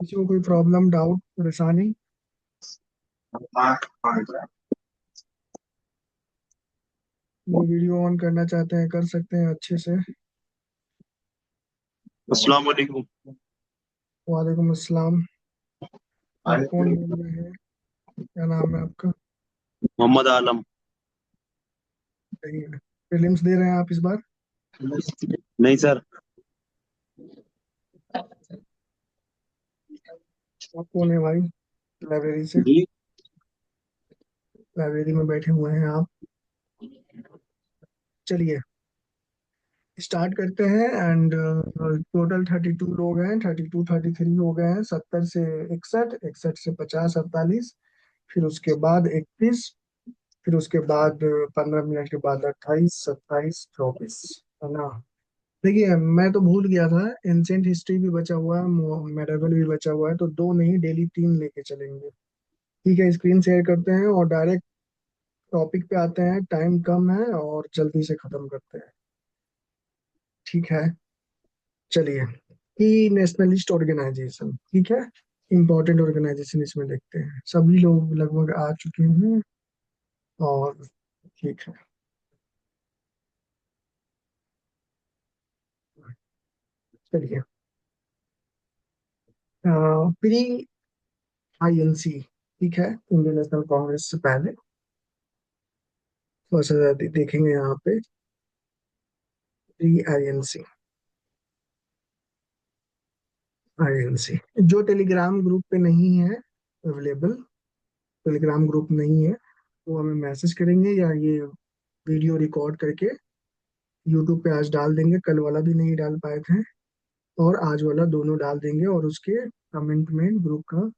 किसी को कोई प्रॉब्लम, डाउट, परेशानी? वो वीडियो ऑन करना चाहते हैं कर सकते हैं अच्छे से। अस्सलाम वालेकुम। वालेकुम अस्सलाम। आप कौन बोल रहे हैं? क्या नाम है आपका? मोहम्मद आलम। सही है। प्रीलिम्स दे रहे हैं आप इस बार? नहीं सर। आप कौन है भाई? लाइब्रेरी से? जी। लाइब्रेरी में बैठे हुए हैं आप? चलिए स्टार्ट करते हैं। एंड टोटल 32 लोग हैं, 32 33 हो गए हैं, 70 से 61, 61 से 50, 48, फिर उसके बाद 31, फिर उसके बाद 15 मिनट के बाद 28, 27, 24, है ना? देखिए मैं तो भूल गया था, एंशियंट हिस्ट्री भी बचा हुआ है, मेडिवल भी बचा हुआ है, तो दो नहीं डेली तीन लेके चलेंगे। ठीक है, स्क्रीन शेयर करते हैं और डायरेक्ट टॉपिक पे आते हैं। टाइम कम है और जल्दी से खत्म करते हैं। ठीक है, चलिए। की नेशनलिस्ट ऑर्गेनाइजेशन, ठीक है, इंपॉर्टेंट ऑर्गेनाइजेशन इसमें देखते हैं। सभी लोग लगभग आ चुके हैं और ठीक है, चलिए। प्री आईएनसी, ठीक है, इंडियन नेशनल कांग्रेस से पहले थोड़ा सा देखेंगे यहाँ पे। प्री आईएनसी, आईएनसी जो टेलीग्राम ग्रुप पे नहीं है अवेलेबल, टेलीग्राम ग्रुप नहीं है, वो हमें मैसेज करेंगे या ये वीडियो रिकॉर्ड करके यूट्यूब पे आज डाल देंगे। कल वाला भी नहीं डाल पाए थे और आज वाला दोनों डाल देंगे, और उसके कमेंट में ग्रुप का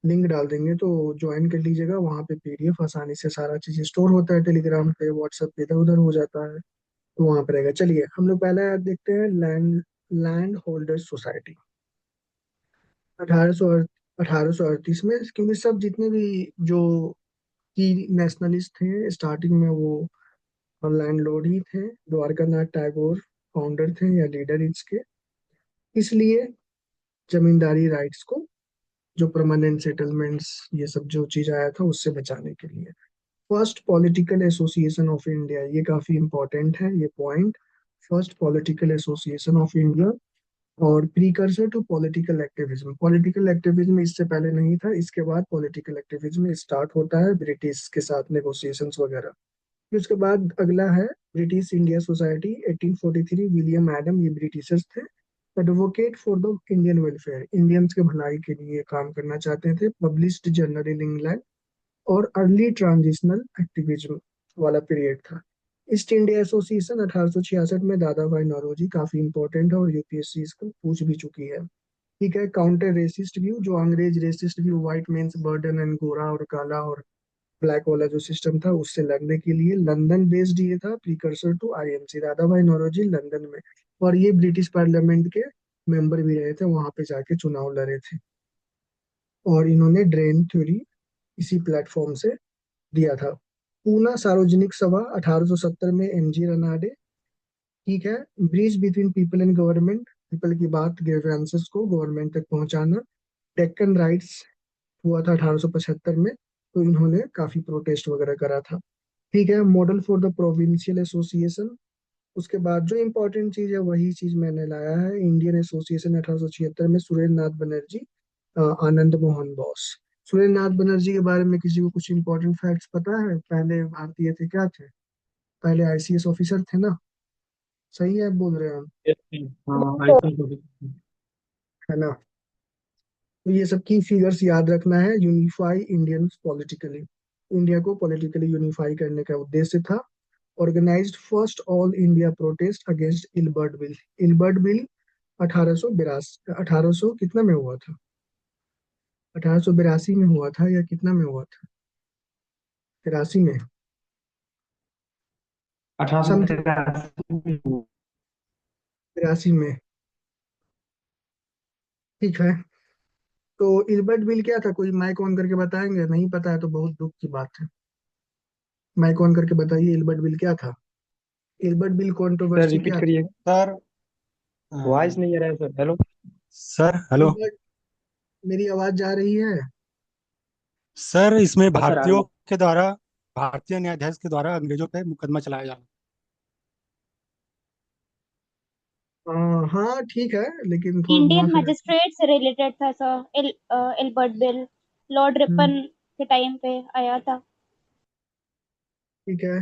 लिंक डाल देंगे, तो ज्वाइन कर लीजिएगा। वहाँ पे पीडीएफ आसानी से सारा चीज स्टोर होता है, टेलीग्राम पे व्हाट्सएप पे इधर उधर हो जाता है, तो वहाँ पे रहेगा। चलिए हम लोग पहले देखते हैं लैंड लैंड होल्डर्स सोसाइटी। 1800 1838 में, क्योंकि सब जितने भी जो की नेशनलिस्ट थे स्टार्टिंग में वो लैंडलॉर्ड ही थे। द्वारका नाथ टैगोर फाउंडर थे या लीडर इसके, इसलिए जमींदारी राइट्स को, जो परमानेंट सेटलमेंट्स, ये सब जो चीज आया था उससे बचाने के लिए। First political association of India, ये काफी इंपॉर्टेंट है ये point. First political association of India और precursor to political activism. Political activism इससे पहले नहीं था, इसके बाद पॉलिटिकल एक्टिविज्म स्टार्ट होता है ब्रिटिश के साथ नेगोशिएशंस वगैरह। फिर उसके बाद अगला है British India society 1843। William Adam, ये ब्रिटिशर्स थे, advocate for the Indian welfare, Indians के भलाई के लिए काम करना चाहते थे। पब्लिश्ड जर्नल इन इंग्लैंड, और अर्ली ट्रांजिशनल एक्टिविज्म वाला पीरियड था। ईस्ट इंडिया एसोसिएशन 1866 में, दादा भाई नौरोजी, काफी इंपॉर्टेंट है और यूपीएससी इसको पूछ भी चुकी है। ठीक है, काउंटर रेसिस्ट व्यू, जो अंग्रेज racist view, white men's burden and गोरा और काला और ब्लैक वाला जो सिस्टम था उससे लड़ने के लिए लंदन बेस्ड ये था, प्रीकर्सर टू आईएनसी। दादा भाई नौरोजी लंदन में, और ये ब्रिटिश पार्लियामेंट के मेंबर भी रहे थे, वहां पे जाके चुनाव लड़े थे। और इन्होंने ड्रेन थ्योरी इसी प्लेटफॉर्म से दिया था। पूना सार्वजनिक सभा 1870 में, एमजी रनाडे। ठीक है, bridge between people and government, people की बात, ग्रीवेंसेस को गवर्नमेंट तक पहुंचाना। डेक्कन राइट्स हुआ था 1875 में, तो इन्होंने काफी प्रोटेस्ट वगैरह करा था। ठीक है, model for the provincial association. उसके बाद जो इंपॉर्टेंट चीज है वही चीज मैंने लाया है। इंडियन एसोसिएशन 1876 में, सुरेंद्र नाथ बनर्जी, आनंद मोहन बोस। सुरेंद्र नाथ बनर्जी के बारे में किसी को कुछ इंपॉर्टेंट फैक्ट्स पता है? पहले भारतीय थे, क्या थे? पहले आईसीएस ऑफिसर थे ना? सही है बोल रहे हैं हम? हाँ, आईटी को भी। है ना? तो ये सब की फिगर्स याद रखना है। यूनिफाई इंडियन पॉलिटिकली, इंडिया को पॉलिटिकली यूनिफाई करने का उद्देश्य था। Organised first all India protest against Ilbert bill. Ilbert bill 1882, 1800 कितना में हुआ था? 1882 में हुआ था या कितना में हुआ था? 83 में, अठारह सौ समथिंग, तिरासी में। 83 में। ठीक है, तो इलबर्ट बिल क्या था? कोई माइक ऑन करके बताएंगे? नहीं पता है तो बहुत दुख की बात है। माइक ऑन करके बताइए, इलबर्ट बिल क्या था? Ilbert bill sir controversy repeat क्या थी? करिए सर। वॉइस नहीं आ रहा है सर। हेलो। Sir hello. मेरी मेरी आवाज जा रही है? सर इसमें हाँ सर, आ रही भारतीयों है। के द्वारा, भारतीय न्यायाधीश के द्वारा अंग्रेजों पे मुकदमा चलाया जा रहा हाँ ठीक है, लेकिन थोड़ा घुमा इंडियन फिरा। मजिस्ट्रेट से रिलेटेड था सर। एल्बर्ट बिल लॉर्ड हम्म, रिपन के टाइम पे आया था। ठीक है।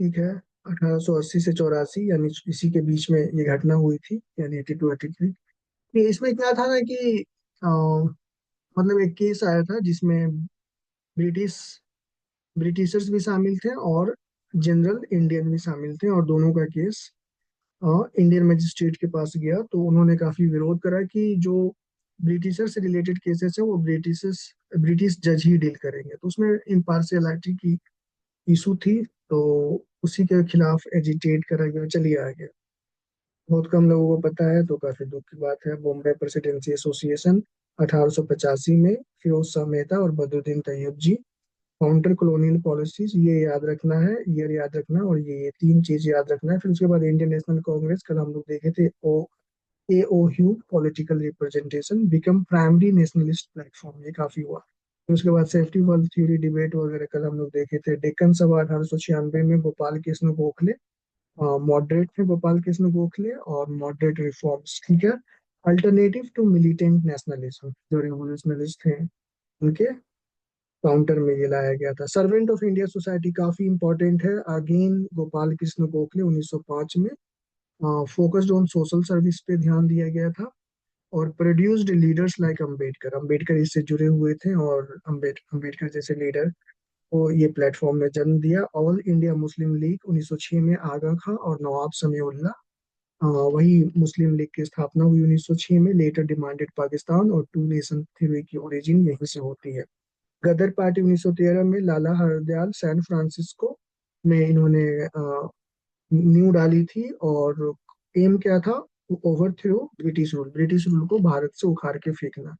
ठीक है। 1880 से 84, यानी इसी के बीच में ये घटना हुई थी, यानी 82 83। इसमें क्या था ना कि मतलब एक केस आया था जिसमें ब्रिटिश ब्रिटिशर्स भी शामिल थे और जनरल इंडियन भी शामिल थे, और दोनों का केस इंडियन मजिस्ट्रेट के पास गया। तो उन्होंने काफी विरोध करा कि जो ब्रिटिशर से रिलेटेड केसेस है वो ब्रिटिश जज ही डील करेंगे, तो उसमें इम्पार्शियलिटी की इशू थी। तो उसी के खिलाफ एजिटेट करा गया, चलिए आगे। बहुत कम लोगों को पता है, तो काफी दुख की बात है। बॉम्बे प्रेसिडेंसी एसोसिएशन 1885 में फिरोज शाह मेहता और बदरुद्दीन तैयब जी। काउंटर कॉलोनियल पॉलिसीज, ये याद रखना है, ईयर याद रखना, और ये तीन चीज याद रखना है। फिर उसके बाद इंडियन नेशनल कांग्रेस, कल हम लोग देखे थे, ओ AOU political representation become primary nationalist platform, ये काफी हुआ। फिर उसके बाद सेफ्टी वर्ल्ड थ्योरी डिबेट वगैरह कल हम लोग देखे थे। डेक्कन सभा 1896 में गोपाल कृष्ण गोखले मॉडरेट थे, गोपाल कृष्ण गोखले, और मॉडरेट रिफॉर्म्स, ठीक है। अल्टरनेटिव टू मिलिटेंट नेशनलिज्म, जो रिवोल्यूशनरिस्ट थे उनके काउंटर में ये लाया गया था। सर्वेंट ऑफ इंडिया सोसाइटी काफी इंपॉर्टेंट है, अगेन गोपाल कृष्ण गोखले 1905 में। फोकस्ड ऑन सोशल सर्विस पे ध्यान दिया गया था, और produced leaders like Ambedkar, Ambedkar इससे जुड़े हुए थे, और अंबेडकर जैसे लीडर को ये प्लेटफॉर्म ने जन्म दिया। ऑल इंडिया मुस्लिम लीग 1906 में आगा खां और नवाब समीउल्लाह, वही मुस्लिम लीग की स्थापना हुई 1906 में। लेटर डिमांडेड पाकिस्तान, और टू नेशन थ्योरी की ओरिजिन यहीं से होती है। गदर पार्टी 1913 में लाला हरदयाल सैन फ्रांसिस्को में इन्होंने नींव डाली थी, और एम क्या था? ओवरथ्रो ब्रिटिश रूल को भारत से उखाड़ के फेंकना।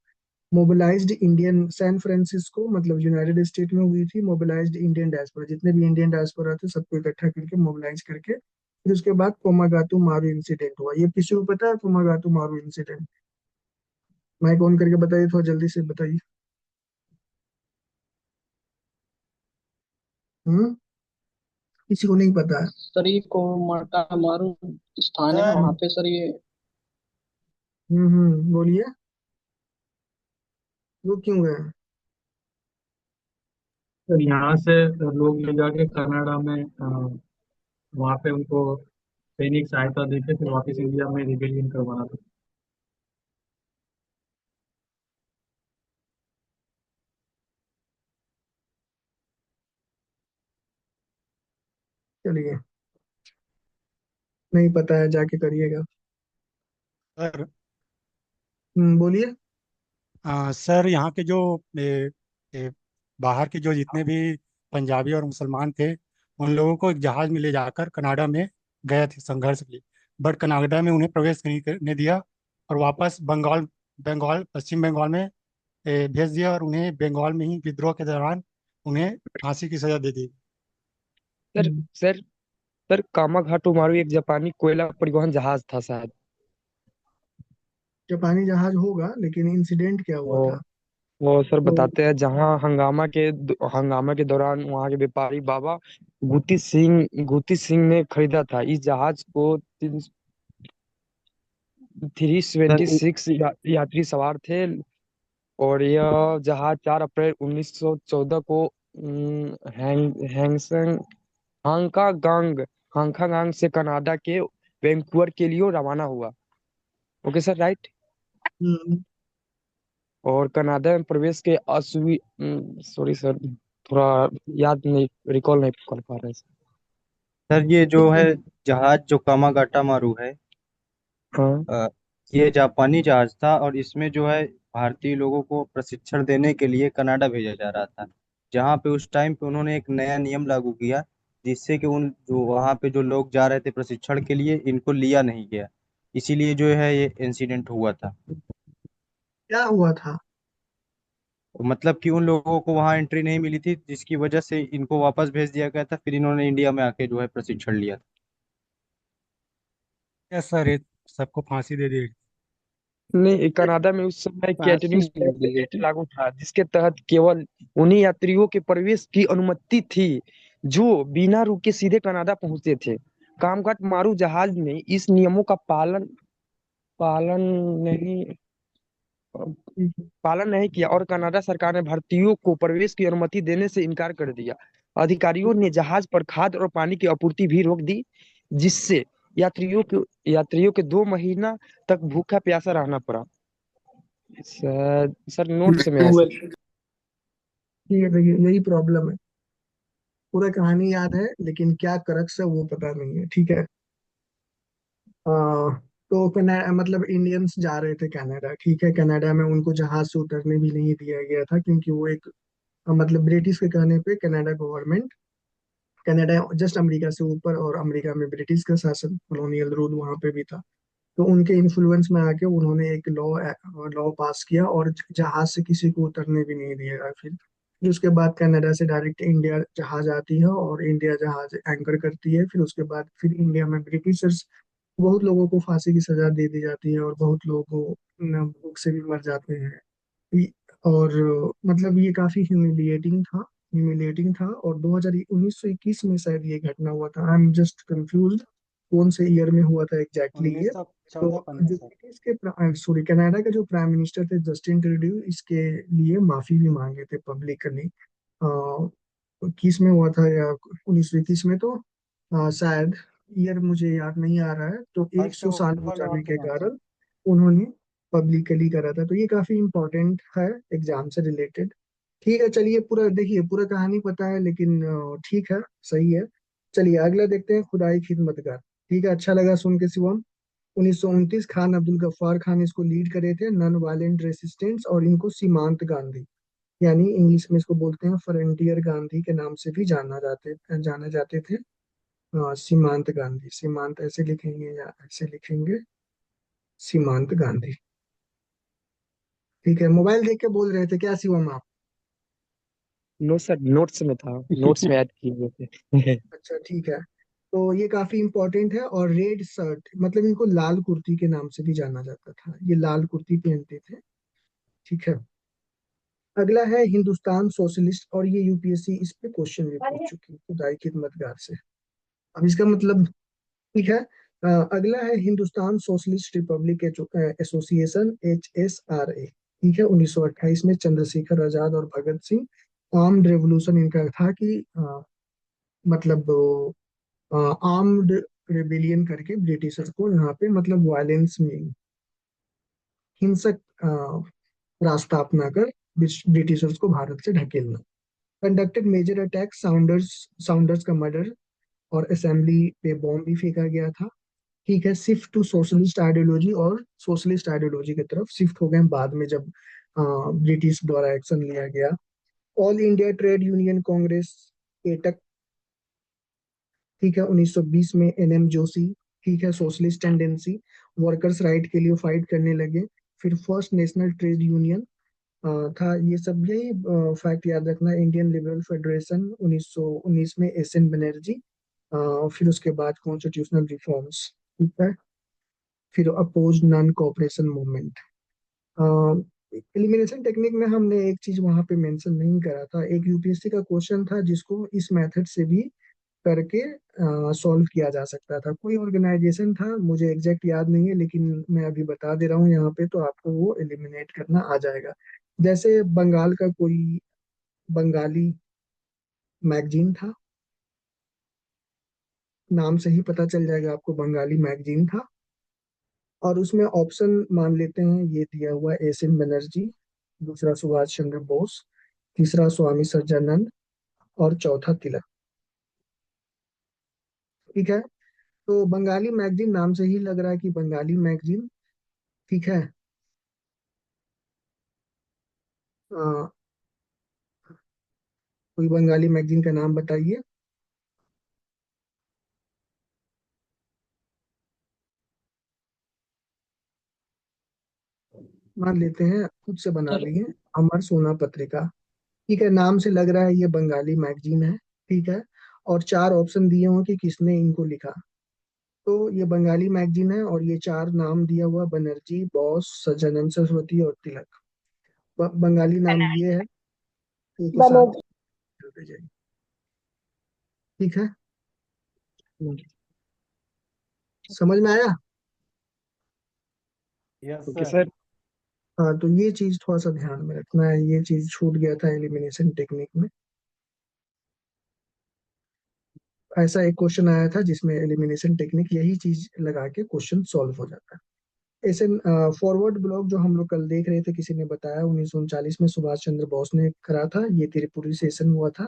मोबिलाइज्ड इंडियन सैन फ्रांसिस्को मतलब यूनाइटेड स्टेट में हुई थी। मोबिलाइज्ड इंडियन डायस्पोरा, जितने भी इंडियन डायस्पोरा थे सबको इकट्ठा करके मोबिलाइज करके। फिर उसके बाद कोमागातू मारू इंसिडेंट हुआ। ये किसी को पता है कोमागातू मारू इंसिडेंट? माइक ऑन करके बताइए, थोड़ा जल्दी से बताइए। हम्म किसी को नहीं पता है? सर, को मार्टा मारू स्थान है है। वहाँ पे सर ये। बोलिए, वो क्यों गए? सर यहाँ से लोग ले जाके कनाडा में वहाँ पे उनको सैनिक सहायता देके फिर वापस इंडिया में रिबेलियन करवाना था। चलिए, नहीं पता है, जाके करिएगा। सर बोलिए। सर यहाँ के जो बाहर के जो जितने भी पंजाबी और मुसलमान थे, उन लोगों को एक जहाज में ले जाकर कनाडा में गए थे संघर्ष के लिए। बट कनाडा में उन्हें प्रवेश नहीं करने दिया, और वापस बंगाल बंगाल पश्चिम बंगाल में भेज दिया, और उन्हें बंगाल में ही विद्रोह के दौरान उन्हें फांसी की सजा दे दी। सर हम्म, सर सर, कामाघाटू मारू एक जापानी कोयला परिवहन जहाज था शायद। जापानी जहाज होगा, लेकिन इंसिडेंट क्या हुआ वो था? वो सर तो बताते हैं, जहां हंगामा के दौरान वहां के व्यापारी बाबा गुती सिंह ने खरीदा था। इस जहाज को 376 यात्री सवार थे। और यह जहाज 4 अप्रैल 1914 को हैंगसंग हांगकांग हांगकांग से कनाडा के वैंकूवर के लिए रवाना हुआ। Okay sir, right. हम्म, और कनाडा में प्रवेश के असुवि सॉरी सर, थोड़ा याद नहीं, रिकॉल नहीं कर पा रहे सर। सर ये जो ठीक है है। जहाज जो कामागाटा मारू है, हाँ अ, ये जापानी जहाज था और इसमें जो है भारतीय लोगों को प्रशिक्षण देने के लिए कनाडा भेजा जा रहा था। जहाँ पे उस टाइम पे उन्होंने एक नया नियम लागू किया, जिससे कि उन जो वहाँ पे जो लोग जा रहे थे प्रशिक्षण के लिए, इनको लिया नहीं गया। इसीलिए जो है ये इंसिडेंट हुआ था। क्या हुआ था? मतलब कि उन लोगों को वहाँ एंट्री नहीं मिली थी, जिसकी वजह से इनको वापस भेज दिया गया था, फिर इन्होंने इंडिया में आके जो है प्रशिक्षण लिया था। यस सर, ये सबको फांसी दे दी। नहीं, कनाडा में उस समय फांसी कैटरिंग नहीं दी गई एक्ट थी। लागू था, जिसके तहत केवल उन्हीं यात्रियों के प्रवेश की अनुमति थी जो बिना रुके सीधे कनाडा पहुंचे थे। कामकाज मारू जहाज ने इस नियमों का पालन पालन नहीं पालन नहीं किया और कनाडा सरकार ने भारतीयों को प्रवेश की अनुमति देने से इनकार कर दिया। अधिकारियों ने जहाज पर खाद्य और पानी की आपूर्ति भी रोक दी, जिससे यात्रियों के 2 महीना तक भूखा प्यासा रहना पड़ा। सर नोट्स में है सर। ठीक है, देखिए यही प्रॉब्लम है। पूरा कहानी याद है लेकिन क्या करक्स है वो पता नहीं है। ठीक है। आ, तो कनाडा मतलब इंडियंस जा रहे थे कनाडा। ठीक है, कनाडा में उनको जहाज से उतरने भी नहीं दिया गया था क्योंकि वो एक मतलब ब्रिटिश के कहने पे Canada government, Canada just America से ऊपर और अमेरिका में ब्रिटिश का शासन, कॉलोनियल रूल वहां पे भी था। तो उनके इन्फ्लुएंस में आके उन्होंने एक लॉ लॉ पास किया और जहाज से किसी को उतरने भी नहीं दिया। फिर उसके बाद कनाडा से डायरेक्ट इंडिया जहाज आती है और इंडिया जहाज एंकर करती है। फिर उसके बाद फिर इंडिया में ब्रिटिशर्स, बहुत लोगों को फांसी की सजा दे दी जाती है और बहुत लोगों को भूख से भी मर जाते हैं। और मतलब ये काफी ह्यूमिलिएटिंग था। और 1921 में शायद ये घटना हुआ था। आई एम जस्ट कंफ्यूज कौन से ईयर में हुआ था एग्जैक्टली ये। तो 1914-15 जो सर। ब्रिटिश के सॉरी कनाडा के जो प्राइम मिनिस्टर थे जस्टिन ट्रूडो, इसके लिए माफी भी मांगे थे पब्लिकली। 21 में हुआ था या 1921 में। तो शायद ईयर मुझे याद नहीं आ रहा है। तो फर्स्ट 100 साल हो वर्ल्ड वॉर जाने के के टाइम सर। कारण उन्होंने पब्लिकली करा था। तो ये काफी इंपॉर्टेंट है एग्जाम से रिलेटेड। ठीक है, चलिए पूरा देखिए, पूरा कहानी पता है लेकिन ठीक है, सही है। चलिए अगला देखते हैं, खुदाई खिदमतगर। ठीक है, अच्छा लगा सुन के शिवम। 1929 खान अब्दुल गफ्फार खान इसको लीड करे थे, नॉन वायलेंट रेसिस्टेंस। और इनको सीमांत गांधी, यानी इंग्लिश में इसको बोलते हैं फ्रंटियर गांधी के नाम से भी जाना जाते थे। सीमांत गांधी, सीमांत ऐसे लिखेंगे या ऐसे लिखेंगे, सीमांत गांधी। ठीक है, मोबाइल देख के बोल रहे थे क्या शिवम आप? नो सर, नोट्स में था, नोट्स में ऐड किए हुए थे। अच्छा ठीक है। तो ये काफी इंपॉर्टेंट है। और रेड शर्ट मतलब इनको लाल कुर्ती के नाम से भी जाना जाता था, ये लाल कुर्ती पहनते थे। ठीक है। अगला है हिंदुस्तान सोशलिस्ट, और ये यूपीएससी इस पे क्वेश्चन भी पूछ चुकी है खुदाई खिदमतगार से। अब इसका मतलब, ठीक है। अगला है Hindustan socialist republic association, HSRA। ठीक है, 1928 में चंद्रशेखर आजाद और भगत सिंह, आर्म्ड रेवोल्यूशन इनका था कि मतलब आर्म्ड रेबिलियन करके ब्रिटिशर्स को यहाँ पे मतलब वायलेंस में हिंसक रास्ता अपनाकर ब्रिटिशर्स को भारत से ढकेलना। Conducted major attack, Saunders Saunders का मर्डर, और असेंबली पे बॉम्ब भी फेंका गया था। ठीक है, शिफ्ट टू सोशलिस्ट आइडियोलॉजी, और सोशलिस्ट आइडियोलॉजी की तरफ शिफ्ट हो गए बाद में जब ब्रिटिश द्वारा एक्शन लिया गया। All India trade union Congress, AITUC. ठीक है, 1920 में NM जोशी। ठीक है, सोशलिस्ट टेंडेंसी, वर्कर्स राइट के लिए फाइट करने लगे। फिर फर्स्ट नेशनल ट्रेड यूनियन था। ये सब यही फैक्ट याद रखना। इंडियन लिबरल फेडरेशन 1919 में SN बनर्जी। फिर उसके बाद कॉन्स्टिट्यूशनल रिफॉर्म्स। ठीक है। फिर oppose non cooperation movement. Elimination technique में हमने एक चीज वहां पे मेंशन नहीं करा था। एक यूपीएससी का क्वेश्चन था जिसको इस मेथड से भी करके सॉल्व किया जा सकता था। कोई ऑर्गेनाइजेशन था, मुझे एग्जैक्ट याद नहीं है, लेकिन मैं अभी बता दे रहा हूँ यहाँ पे, तो आपको वो एलिमिनेट करना आ जाएगा। जैसे बंगाल का कोई बंगाली मैगजीन था, नाम से ही पता चल जाएगा आपको, बंगाली मैगजीन था। और उसमें ऑप्शन मान लेते हैं ये दिया हुआ, SN बनर्जी, दूसरा सुभाष चंद्र बोस, तीसरा स्वामी सच्चिदानंद, और चौथा तिलक। ठीक है। तो बंगाली मैगजीन नाम से ही लग रहा है कि बंगाली मैगजीन। ठीक है। अ, कोई बंगाली मैगजीन का नाम बताइए। मान लेते हैं खुद से बना लिए अमर सोना पत्रिका। ठीक है, नाम से लग रहा है ये बंगाली मैगजीन है। ठीक है, और चार ऑप्शन दिए हुए कि किसने इनको लिखा। तो ये बंगाली मैगजीन है और ये चार नाम दिया हुआ, बनर्जी, बोस, सज्जनन सरस्वती और तिलक। बंगाली नाम ये है, एक के साथ बनर्जी। चलते जाइए। ठीक है, समझ में आया? Yes okay sir. सर। हाँ, तो ये चीज थोड़ा सा ध्यान में रखना है, ये चीज छूट गया था एलिमिनेशन टेक्निक में। ऐसा एक क्वेश्चन आया था जिसमें एलिमिनेशन टेक्निक यही चीज लगा के क्वेश्चन सॉल्व हो जाता है। ऐसे फॉरवर्ड ब्लॉक जो हम लोग कल देख रहे थे, किसी ने बताया 1939 में सुभाष चंद्र बोस ने करा था, ये त्रिपुरी सेशन हुआ था।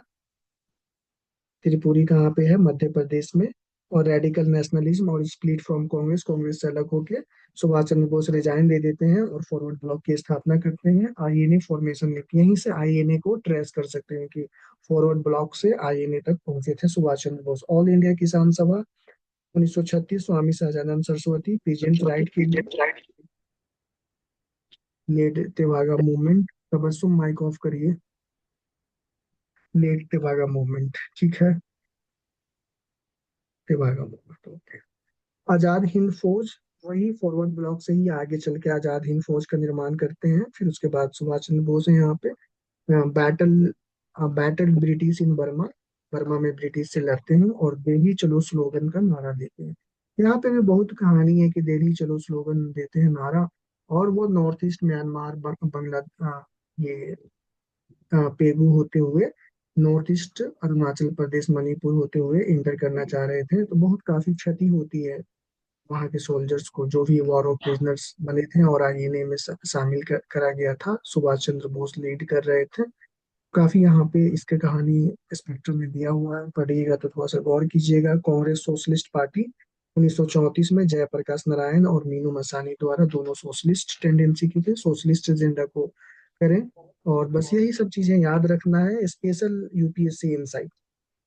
त्रिपुरी कहाँ पे है? मध्य प्रदेश में। और रेडिकल नेशनलिज्म और स्प्लिट फ्रॉम कांग्रेस, कांग्रेस से अलग होके सुभाष चंद्र बोस रिजाइन दे देते हैं और फॉरवर्ड ब्लॉक की स्थापना करते हैं। आईएनए फॉर्मेशन नीति, यहीं से आईएनए को ट्रेस कर सकते हैं कि फॉरवर्ड ब्लॉक से आईएनए तक पहुंचे थे Subhash Chandra Bose. All India Kisan Sabha 1936, Swami Sahajanand Saraswati, peasant right के लिए led Tebhaga movement. Tabassum mic off करिए। लेड तेभागा मूवमेंट, ठीक है, तेभागा मूवमेंट, ओके। आजाद हिंद फौज, वही फॉरवर्ड ब्लॉक से ही आगे चल के आजाद हिंद फौज का निर्माण करते हैं। फिर उसके बाद सुभाष चंद्र बोस है यहाँ पे। Battle battle British in Burma, Burma में ब्रिटिश से लड़ते हैं और दिल्ली चलो स्लोगन का नारा देते हैं। यहाँ पे भी बहुत कहानी है कि दिल्ली चलो स्लोगन देते हैं नारा, और वो नॉर्थ ईस्ट म्यांमार बंगला ये पेगू होते हुए नॉर्थ ईस्ट अरुणाचल प्रदेश मणिपुर होते हुए इंटर करना चाह रहे थे। तो बहुत काफी क्षति होती है वहाँ के सोल्जर्स को, जो भी वॉर ऑफ प्रिजनर्स बने थे, और आईएनए में शामिल करा गया था। सुभाष चंद्र बोस लीड कर रहे थे। काफी यहाँ पे इसके कहानी स्पेक्ट्रम में दिया हुआ है, पढ़िएगा तो थोड़ा सा गौर कीजिएगा। कांग्रेस सोशलिस्ट पार्टी 1934 में जयप्रकाश नारायण और मीनू मसानी द्वारा, दोनों सोशलिस्ट टेंडेंसी की थे, सोशलिस्ट एजेंडा को करें। और बस यही सब चीजें याद रखना है। स्पेशल यूपीएससी इनसाइट,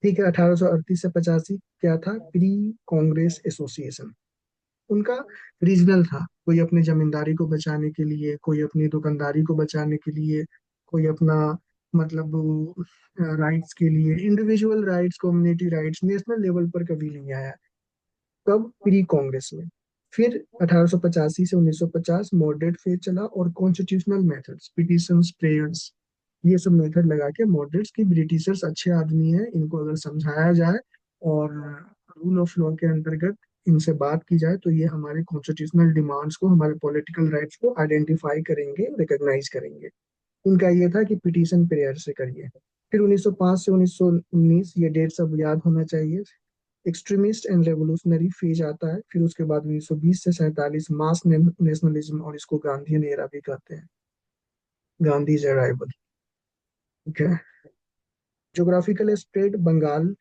ठीक है। 1838 से 85 क्या था? प्री कांग्रेस एसोसिएशन उनका रीजनल था। कोई अपने जमींदारी को बचाने के लिए, कोई अपनी दुकानदारी को बचाने के लिए, कोई अपना मतलब राइट्स के लिए, individual rights, community rights, national level पर कभी नहीं आया। कब? प्री कांग्रेस में। फिर 1885 से 1950 मॉडरेट फेज चला और कॉन्स्टिट्यूशनल मेथड्स, पिटिशंस, प्रेयर्स, ये सब मेथड लगा के मॉडरेट्स की, ब्रिटिशर्स अच्छे आदमी हैं, इनको अगर समझाया जाए और रूल ऑफ लॉ के अंतर्गत इनसे बात की जाए तो ये हमारे कॉन्स्टिट्यूशनल डिमांड्स को, हमारे पॉलिटिकल राइट्स को आइडेंटिफाई करेंगे, रिकॉग्नाइज करेंगे। उनका ये था कि पिटीशन प्रेयर से करिए। फिर 1905 से 1919, ये डेट सब याद होना चाहिए। एक्सट्रीमिस्ट एंड रेवोल्यूशनरी फेज आता है। फिर उसके बाद 1920 से 47 मास नेशनलिज्म, और इसको गांधीयन एरा भी कहते हैं, गांधी अराइवल। ठीक है, ज्योग्राफिकल स्प्रेड, बंगाल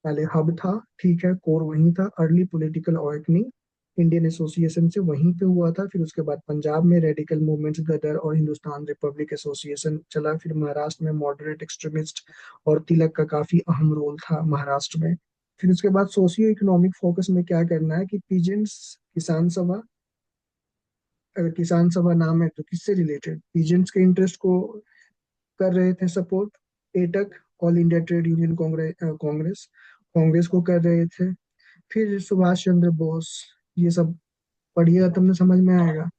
पहले हब था, ठीक है, कोर वहीं था। Early political awakening Indian association से वहीं पे हुआ था। फिर उसके बाद पंजाब में रेडिकल मूवमेंट्स, गदर और हिंदुस्तान रिपब्लिक एसोसिएशन चला। फिर महाराष्ट्र में मॉडरेट एक्सट्रीमिस्ट और तिलक का काफी अहम रोल था महाराष्ट्र में। फिर उसके बाद सोशियो इकोनॉमिक फोकस में क्या करना है कि पीजेंट्स, किसान सभा, अगर किसान सभा नाम है तो किससे रिलेटेड? पीजेंट्स के इंटरेस्ट को कर रहे थे support. AITUC, all India trade union Congress, Congress Congress को कर रहे थे। फिर सुभाष चंद्र बोस, ये सब पढ़िएगा तुमने समझ में आएगा।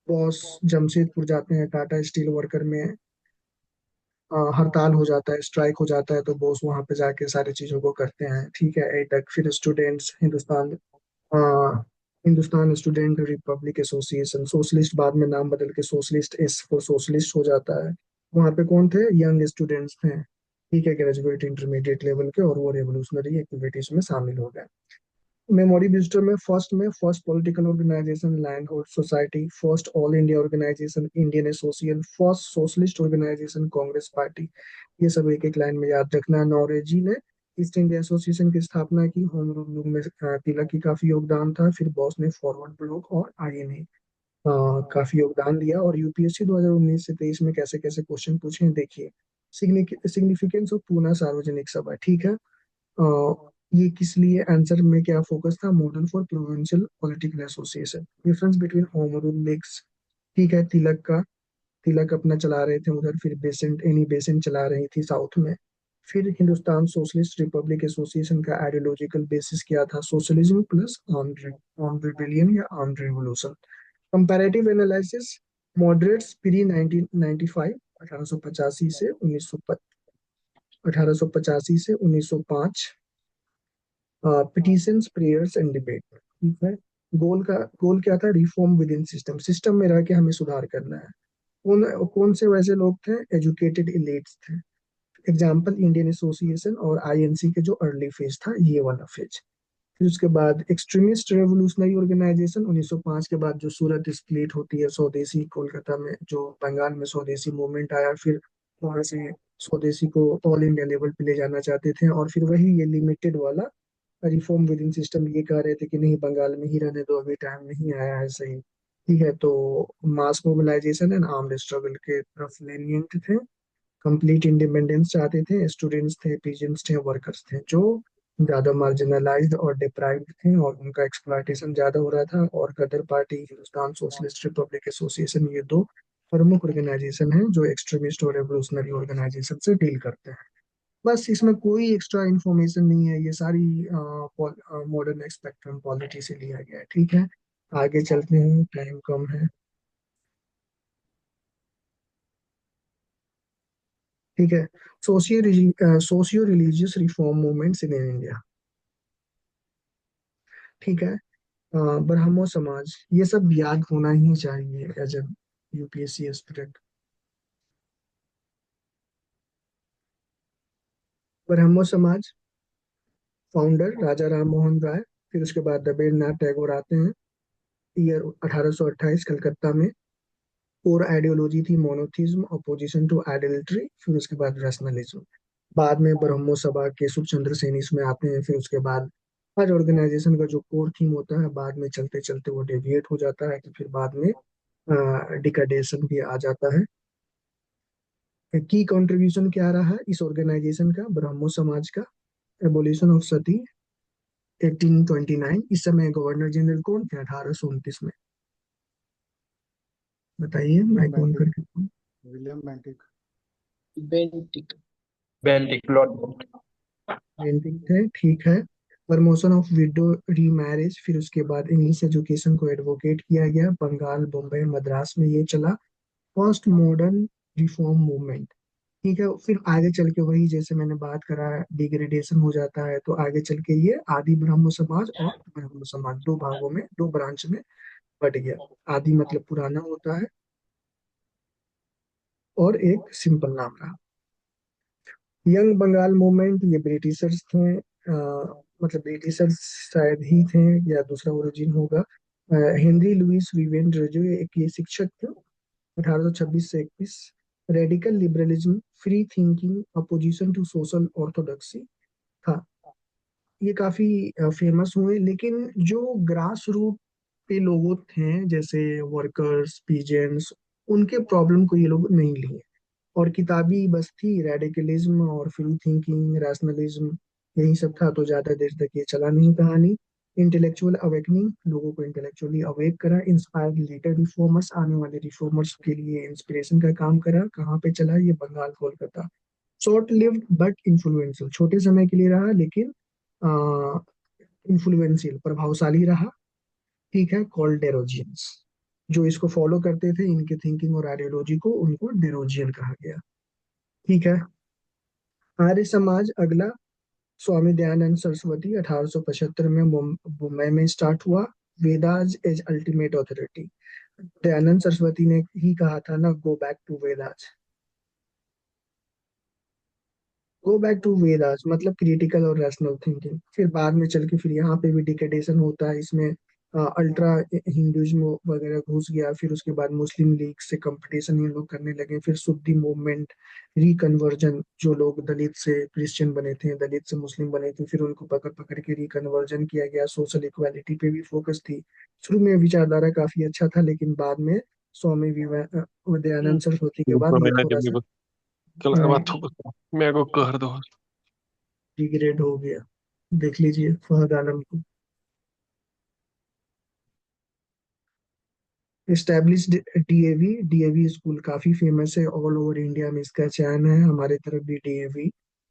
बॉस जमशेदपुर जाते हैं, टाटा स्टील वर्कर में हड़ताल हो जाता है, स्ट्राइक हो जाता है, तो बोस वहां पे जाके सारी चीजों को करते हैं। ठीक है, एटक। फिर students, uh, Hindustan student republic association, socialist बाद में नाम बदल के सोशलिस्ट, एस फॉर सोशलिस्ट हो जाता है। वहां पे कौन थे? यंग स्टूडेंट्स थे, ठीक है, ग्रेजुएट इंटरमीडिएट लेवल के, और वो रेवोल्यूशनरी एक्टिविटीज में शामिल हो गए। मेमोरी विजिटर में first political organisation land hold society, first all India organisation Indian association, first socialist organisation Congress party. ये सब एक एक लाइन में याद रखना है। नौरोजी ने ईस्ट इंडिया एसोसिएशन की स्थापना की। होम रूल लूप में तिलक की काफी योगदान था। फिर बॉस ने फॉरवर्ड ब्लॉक और आईएनए काफी योगदान दिया। और यूपीएससी 2019 से 23 में कैसे कैसे क्वेश्चन पूछे हैं, देखिए। सिग्निफिकेंस ऑफ पूना सार्वजनिक सभा, ठीक है। ये किस लिए? आंसर में क्या फोकस था? Model for provincial political association, difference between home rule leagues, ठीक है, तिलक अपना चला रहे थे उधर, फिर बेसेंट एनी बेसेंट चला रही थी साउथ में। फिर हिंदुस्तान सोशलिस्ट रिपब्लिक एसोसिएशन का आइडियोलॉजिकल बेसिस क्या था? सोशलिज्म प्लस आर्म्ड रिबेलियन या armed revolution. Comparative analysis, moderates pre 1995, 1885 से 1905, पिटीशंस, प्रेयर्स एंड डिबेट। ठीक है, गोल क्या था? Reform with in system, system में रह के हमें सुधार करना है। कौन कौन से वैसे लोग थे? एजुकेटेड इलीट्स थे। एग्जाम्पल, इंडियन एसोसिएशन और आईएनसी के जो अर्ली फेज था, ये वाला फेज। फिर उसके बाद एक्सट्रीमिस्ट रेवोल्यूशनरी ऑर्गेनाइजेशन, 1905 के बाद जो सूरत स्प्लिट होती है, स्वदेशी कोलकाता में जो बंगाल में स्वदेशी मूवमेंट आया, फिर वहां से स्वदेशी को ऑल इंडिया लेवल पे ले जाना चाहते थे, और फिर वही ये लिमिटेड वाला रिफॉर्म विद इन सिस्टम ये कह रहे थे कि नहीं, बंगाल में ही रहने दो, अभी टाइम नहीं आया है सही। ठीक है, तो मास मोबिलाइजेशन एंड आर्म्ड स्ट्रगल के तरफ लेनिएंट थे। कंप्लीट इंडिपेंडेंस चाहते थे। स्टूडेंट्स थे, पीजेंट्स थे, वर्कर्स थे, जो ज्यादा मार्जिनलाइज्ड और डिप्राइव्ड थे, और उनका एक्सप्लॉयटेशन ज्यादा हो रहा था। और Ghadar party, Hindustan socialist republic association, ये दो प्रमुख ऑर्गेनाइजेशन हैं जो एक्सट्रीमिस्ट और रेवोल्यूशनरी ऑर्गेनाइजेशन से डील करते हैं। बस इसमें कोई एक्स्ट्रा इन्फॉर्मेशन नहीं है, ये सारी मॉडर्न स्पेक्ट्रम पॉलिटी से लिया गया है। ठीक है, आगे चलते हैं, टाइम कम है। ठीक है, socio religious reform movements in India. ठीक है, ब्रह्मो समाज, ये सब याद होना ही चाहिए एज ए यूपीएससी एस्पिरेंट। ब्रह्मो समाज, फाउंडर राजा राम मोहन राय। फिर उसके बाद रविन्द्रनाथ टैगोर आते हैं, ईयर 1828, कलकत्ता में। कोर आइडियोलॉजी थी मोनोथिज्म, अपोजिशन टू आइडेल्ट्री। फिर उसके बाद रैशनलिज्म। बाद में ब्रह्मो सभा, केशव चंद्र सेन इसमें आते हैं। फिर उसके बाद हर ऑर्गेनाइजेशन का जो कोर थीम होता है, बाद में चलते चलते वो डेविएट हो जाता है, तो फिर बाद में डिकाडेशन भी आ जाता है। की कंट्रीब्यूशन क्या रहा है इस ऑर्गेनाइजेशन का, ब्रह्मो समाज का? एबोलिशन ऑफ सती, 1829। इस समय गवर्नर जनरल कौन थे 1829 में? बताइए, विलियम माइक ऑन बेंटिक। करके। William Bentinck. Bentinck. Bentinck, Lord Bentinck. Painting थे, ठीक है। प्रमोशन ऑफ विडो रीमैरिज, फिर उसके बाद इंग्लिश एजुकेशन को एडवोकेट किया गया, बंगाल, बम्बई, मद्रास में ये चला। First modern reform movement. ठीक है, फिर आगे चल के वही जैसे मैंने बात करा, डिग्रेडेशन हो जाता है, तो आगे चल के ये आदि ब्रह्म समाज और ब्रह्म समाज दो भागों में, दो ब्रांच में बट गया। आदि मतलब पुराना होता है, और एक सिंपल नाम रहा। यंग बंगाल मूवमेंट, ये ब्रिटिशर्स थे, मतलब ब्रिटिशर्स शायद ही थे, या दूसरा ओरिजिन होगा। हेनरी लुइस विवेंट जो एक ये शिक्षक थे, 1826 से 21। Radical liberalism, free thinking, opposition to social orthodoxy था। ये काफी फेमस हुए, लेकिन जो ग्रास रूट पे लोगों थे, जैसे वर्कर्स, पीजेंट्स, उनके प्रॉब्लम को ये लोग नहीं लिए। और किताबी बस थी, रेडिकलिज्म और फ्री थिंकिंग, रैशनलिज्म, यही सब था, तो ज्यादा देर तक ये चला नहीं कहानी। इंटेलेक्चुअल अवेकनिंग, लोगों को इंटेलेक्चुअली अवेक करा। इंस्पायर लेटर रिफॉर्मर्स, आने वाले रिफॉर्मर्स के लिए इंस्पिरेशन का काम करा। कहाँ पे चला ये? Bengal, Kolkata. Short lived but influential, छोटे समय के लिए रहा, लेकिन इन्फ्लुएंशियल, प्रभावशाली रहा। ठीक है, कॉल्ड डेरोजियंस, जो इसको फॉलो करते थे, इनके थिंकिंग और आइडियोलॉजी को, उनको डेरोजियन कहा गया। ठीक है, आर्य समाज अगला, स्वामी दयानंद सरस्वती, 1875 में मुंबई में स्टार्ट हुआ। Vedas as ultimate authority, Dayanand Saraswati ने ही कहा था ना, go back to Vedas. Go back to Vedas मतलब क्रिटिकल और रैशनल थिंकिंग। फिर बाद में चल के फिर यहाँ पे भी डिकेडेशन होता है, इसमें अल्ट्रा हिंदुइज्म वगैरह घुस गया। फिर उसके बाद मुस्लिम लीग से कंपटीशन ये लोग करने लगे। फिर सुद्दी मूवमेंट, रिकन्वर्जन, जो लोग दलित से क्रिश्चियन बने थे, दलित से मुस्लिम बने थे, फिर उनको पकड़ पकड़ के रिकन्वर्जन किया गया। सोशल इक्वालिटी पे भी फोकस थी। शुरू में विचारधारा काफी अच्छा था, लेकिन बाद में स्वामी दयानंद सरस्वती के बाद ये थोड़ा सा मेरे को कर दो। डिग्रेड हो गया। देख लीजिए फहद आलम को। एस्टेब्लिश्ड डीएवी, डीएवी स्कूल काफी फेमस है ऑल ओवर इंडिया में, इसका चयन है, हमारे तरफ भी डीएवी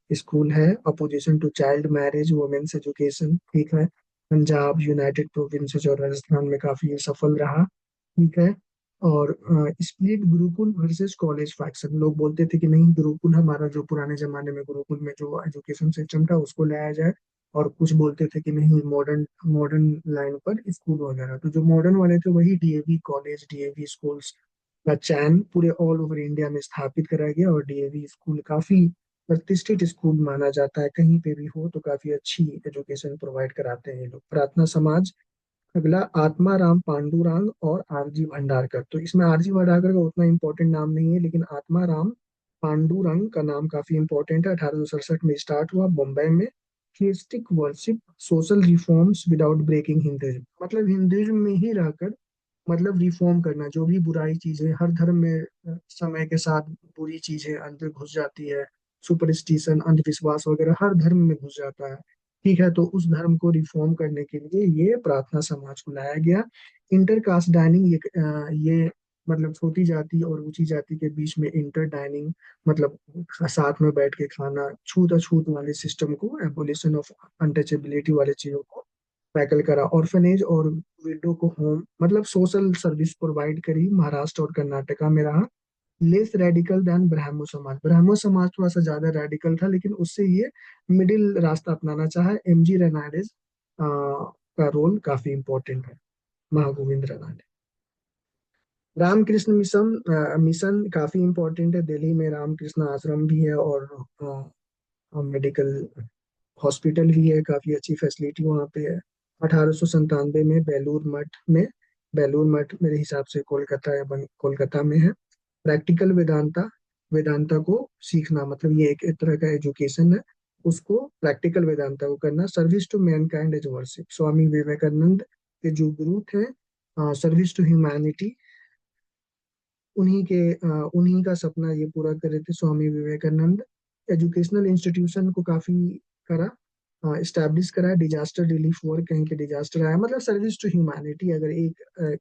स्कूल है। Opposition to child marriage, women's education, ठीक है। पंजाब, यूनाइटेड प्रोविंसेस और राजस्थान में काफी ये सफल रहा, ठीक है। और split Gurukul versus college faction, लोग बोलते थे कि नहीं गुरुकुल, हमारा जो पुराने जमाने में गुरुकुल में जो एजुकेशन सिस्टम था उसको लाया जाए, और कुछ बोलते थे कि नहीं मॉडर्न मॉडर्न लाइन पर स्कूल वगैरह। तो जो मॉडर्न वाले थे वही डीएवी कॉलेज, डीएवी स्कूल्स का चयन पूरे ऑल ओवर इंडिया में स्थापित करा गया। और डीएवी स्कूल काफी प्रतिष्ठित स्कूल माना जाता है, कहीं पे भी हो तो काफी अच्छी एजुकेशन प्रोवाइड कराते हैं ये लोग। प्रार्थना समाज, अगला आत्माराम पांडुरंग और आरजी भंडारकर। तो इसमें आरजी भंडारकर का उतना इंपॉर्टेंट नाम नहीं है, लेकिन आत्माराम पांडुरंग का नाम काफी इंपॉर्टेंट है। 1867 में स्टार्ट हुआ बम्बई में। Theistic worship, social reforms without breaking Hinduism, मतलब हिंदुइज्म में ही रहकर, मतलब रिफॉर्म करना, जो भी बुराई चीजें हर धर्म में समय के साथ बुरी चीजें अंदर घुस जाती है, सुपरस्टिशन, अंधविश्वास वगैरह हर धर्म में घुस जाता है, ठीक है। तो उस धर्म को रिफॉर्म करने के लिए ये प्रार्थना समाज को लाया गया। इंटरकास्ट डाइनिंग, ये मतलब छोटी जाति और ऊंची जाति के बीच में इंटर डाइनिंग, मतलब साथ में बैठ के खाना, छूत अछूत वाले सिस्टम को, एबोलिशन ऑफ अनटचेबिलिटी वाले चीजों को टैकल करा। ऑर्फनेज और विडो को होम, मतलब सोशल सर्विस प्रोवाइड करी, महाराष्ट्र और कर्नाटका में रहा। लेस रेडिकल देन ब्राह्मो समाज, ब्राह्मो समाज थोड़ा सा ज्यादा रेडिकल था, लेकिन उससे ये मिडिल रास्ता अपनाना चाहा। एमजी रेनाडेज का रोल काफी इंपॉर्टेंट है, महागोविंद रेनाडे। रामकृष्ण मिशन, मिशन काफी इंपॉर्टेंट है, दिल्ली में रामकृष्ण आश्रम भी है, और मेडिकल हॉस्पिटल भी है, काफी अच्छी फैसिलिटी वहाँ पे है। 1897 में बेलूर मठ मेरे हिसाब से कोलकाता कोलकाता में है। प्रैक्टिकल वेदांता, वेदांता को सीखना, मतलब ये एक तरह का एजुकेशन है, उसको प्रैक्टिकल वेदांता को करना। Service to mankind as worship, Swami Vivekananda के जो गुरु थे, सर्विस टू ह्यूमैनिटी, उन्हीं का सपना ये पूरा कर रहे थे स्वामी विवेकानंद। एजुकेशनल इंस्टीट्यूशन को काफी करा, इस्टेब्लिश करा। डिजास्टर रिलीफ वर्क, कहीं के डिजास्टर आया, मतलब सर्विस टू ह्यूमैनिटी। अगर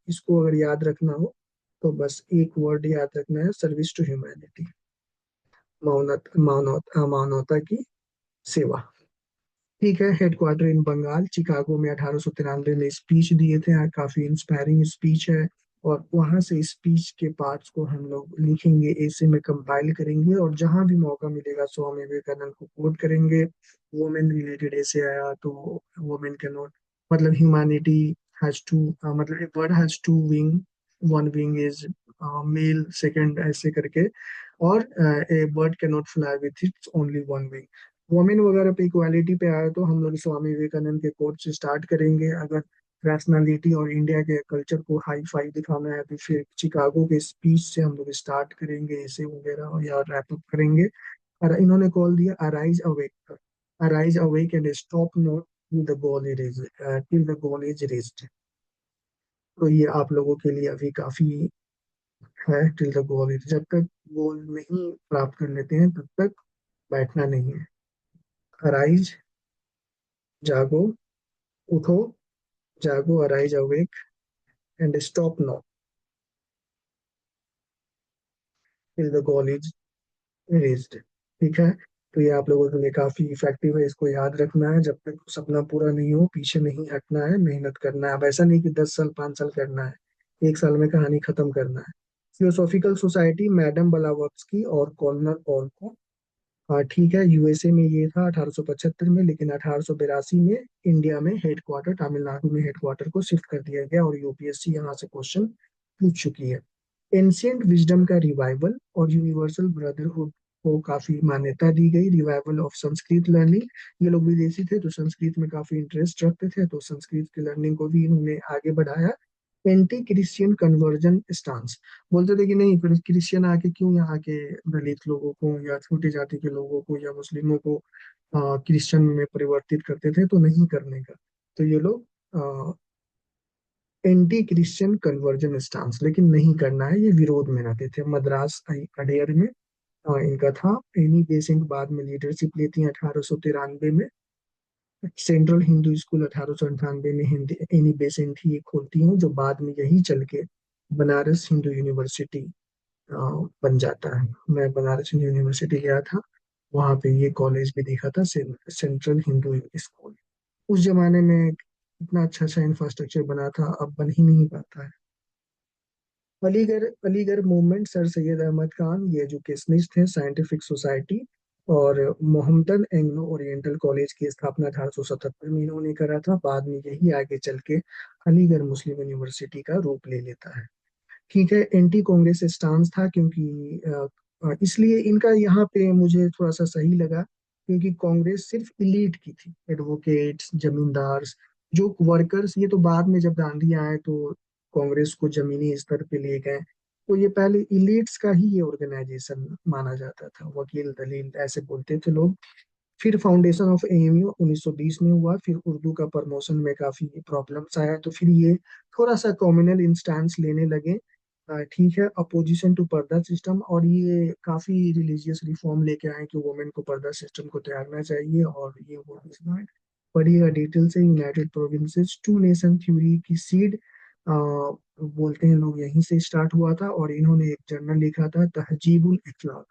इसको अगर याद रखना हो तो बस एक वर्ड याद रखना है, सर्विस टू ह्यूमैनिटी, मानवता की सेवा, ठीक है। हेडक्वार्टर इन बंगाल, चिकागो में 1893 में स्पीच दिए थे, काफी इंस्पायरिंग स्पीच है। और वहां से स्पीच के पार्ट्स को हम लोग लिखेंगे, ऐसे में कंपाइल करेंगे, और जहां भी मौका मिलेगा स्वामी विवेकानंद को कोट करेंगे। वुमेन रिलेटेड ऐसे आया तो वुमेन कैन नॉट, मतलब ह्यूमैनिटी हैज टू, मतलब a bird has two wing, one wing is male, second ऐसे करके। और a bird can not fly with its only one wing. Women वगैरह पे इक्वालिटी पे आया तो हम लोग स्वामी विवेकानंद के कोट से स्टार्ट करेंगे। अगर रैशनैलिटी और इंडिया के कल्चर को हाई फाई दिखाना है तो फिर चिकागो के स्पीच से हम लोग स्टार्ट करेंगे, ऐसे वगैरह, या रैप अप करेंगे। और इन्होंने कॉल दिया arise awake, arise awake and stop not till the goal is raised. तो ये आप लोगों के लिए अभी काफी है, टिल द गोल इज, जब तक गोल नहीं प्राप्त कर लेते हैं तब तक बैठना नहीं है। अराइज, जागो, उठो, जागो, arise awake and stop not till the goal is raised, ठीक है। तो ये आप लोगों के लिए काफी इफेक्टिव है, इसको याद रखना है। जब तक सपना पूरा नहीं हो पीछे नहीं हटना है, मेहनत करना है। अब ऐसा नहीं कि 10 साल 5 साल करना है, एक साल में कहानी खत्म करना है। थियोसॉफिकल सोसाइटी, मैडम ब्लावत्स्की और कॉर्नर पॉल, हाँ ठीक है, यूएसए में ये था 1875 में, लेकिन 1882 में इंडिया में हेडक्वार्टर, तमिलनाडु में हेडक्वार्टर को शिफ्ट कर दिया गया, और यूपीएससी यहाँ से क्वेश्चन पूछ चुकी है। एंशियंट विजडम का रिवाइवल और यूनिवर्सल ब्रदरहुड को काफी मान्यता दी गई। रिवाइवल ऑफ संस्कृत लर्निंग, ये लोग विदेशी थे तो संस्कृत में काफी इंटरेस्ट रखते थे, तो संस्कृत की लर्निंग को भी इन्होंने आगे बढ़ाया। एंटी क्रिश्चियन कन्वर्जन स्टांस, बोलते थे कि नहीं क्रिश्चियन आके क्यों यहाँ के दलित लोगों को या छोटी जाति के लोगों को या मुस्लिमों को क्रिश्चियन में परिवर्तित करते थे, तो नहीं करने का। तो ये लोग एंटी क्रिश्चियन कन्वर्जन स्टांस, लेकिन नहीं करना है, ये विरोध में रहते थे। मद्रास अडेयर में इनका था। एनी बेसेंट बाद में लीडरशिप लेती हैं 1893 में। सेंट्रल हिंदू स्कूल 1898 में हिंदी एनी बेसेंट ही खोलती हैं, जो बाद में यही चल के बनारस हिंदू यूनिवर्सिटी बन जाता है। मैं बनारस हिंदू यूनिवर्सिटी गया था, वहाँ पे ये कॉलेज भी देखा था, सेंट्रल हिंदू स्कूल। उस जमाने में इतना अच्छा अच्छा इंफ्रास्ट्रक्चर बना था, अब बन ही नहीं पाता है। अलीगढ़ अलीगढ़ मूवमेंट, सर सैयद अहमद खान ये एजुकेशनिस्ट हैं, साइंटिफिक सोसाइटी और मोहम्मदन एंग्लो ओरिएंटल कॉलेज की स्थापना 1877 में इन्होंने करा था। बाद में यही आगे चल के अलीगढ़ मुस्लिम यूनिवर्सिटी का रूप ले लेता है। ठीक है, एंटी कांग्रेस स्टांस था, क्योंकि इसलिए इनका यहाँ पे मुझे थोड़ा सा सही लगा, क्योंकि कांग्रेस सिर्फ इलीट की थी, एडवोकेट्स, जमींदार, जो वर्कर्स, ये तो बाद में जब गांधी आए तो कांग्रेस को जमीनी स्तर पे ले गए। तो ये पहले इलीट्स का ही ये ऑर्गेनाइजेशन माना जाता था, वकील दलील ऐसे बोलते थे लोग। फिर फाउंडेशन ऑफ एएमयू 1920 में हुआ, फिर उर्दू का प्रमोशन में काफी प्रॉब्लम्स आया, तो फिर ये थोड़ा सा कॉम्युनल इंस्टेंस लेने लगे। ठीक है, अपोजिशन टू पर्दा सिस्टम, और ये काफी रिलीजियस रिफॉर्म लेके आए कि वुमेन को पर्दा सिस्टम को त्यागना चाहिए, और ये वो इज नॉट। पढ़िएगा डिटेल से, united provinces two nation theory की सीड बोलते हैं लोग, यहीं से स्टार्ट हुआ था। और इन्होंने एक जर्नल लिखा था, तहजीबुल इखलाक,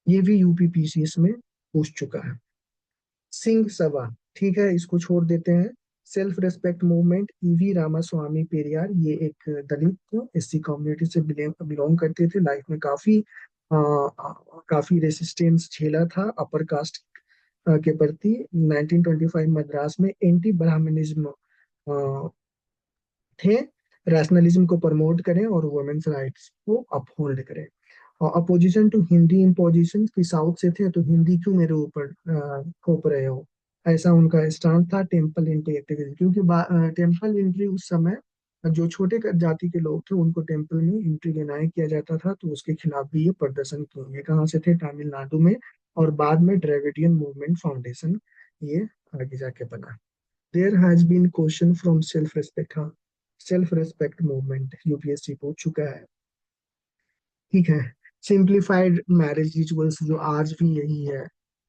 ये भी यूपीपीसीएस में पूछ चुका है। सिंह सभा, ठीक है, इसको छोड़ देते हैं। Self respect movement, EV Ramaswamy Periyar, ये एक दलित थे, एससी कम्युनिटी से बिलोंग करते थे। लाइफ में काफी रेसिस्टेंस झेला था अपर कास्ट के प्रति। 1925 मद्रास में एंटी ब्राह्मणिज्म थे, रैशनलिज्म को प्रमोट करें और वुमेन्स राइट्स को अपहोल्ड करें। और अपोजिशन टू हिंदी इम्पोजिशन, की साउथ से थे तो हिंदी क्यों मेरे ऊपर थोप रहे हो, ऐसा उनका स्टांस था। टेम्पल एंटी एक्टिविज्म, क्योंकि टेम्पल एंट्री उस समय जो छोटे जाति के लोग थे उनको टेम्पल में एंट्री डिनाई किया जाता था, तो उसके खिलाफ भी ये प्रदर्शन किए। ये कहाँ से थे? तमिलनाडु में। और बाद में द्रविडियन मूवमेंट फाउंडेशन ये आगे जाके बना। There has been question from self respect, हाँ, सेल्फ रिस्पेक्ट मूवमेंट यूपीएससी पूछ चुका है। ठीक है, सिंप्लीफाइड मैरिज रिचुअल्स, जो आज भी यही है।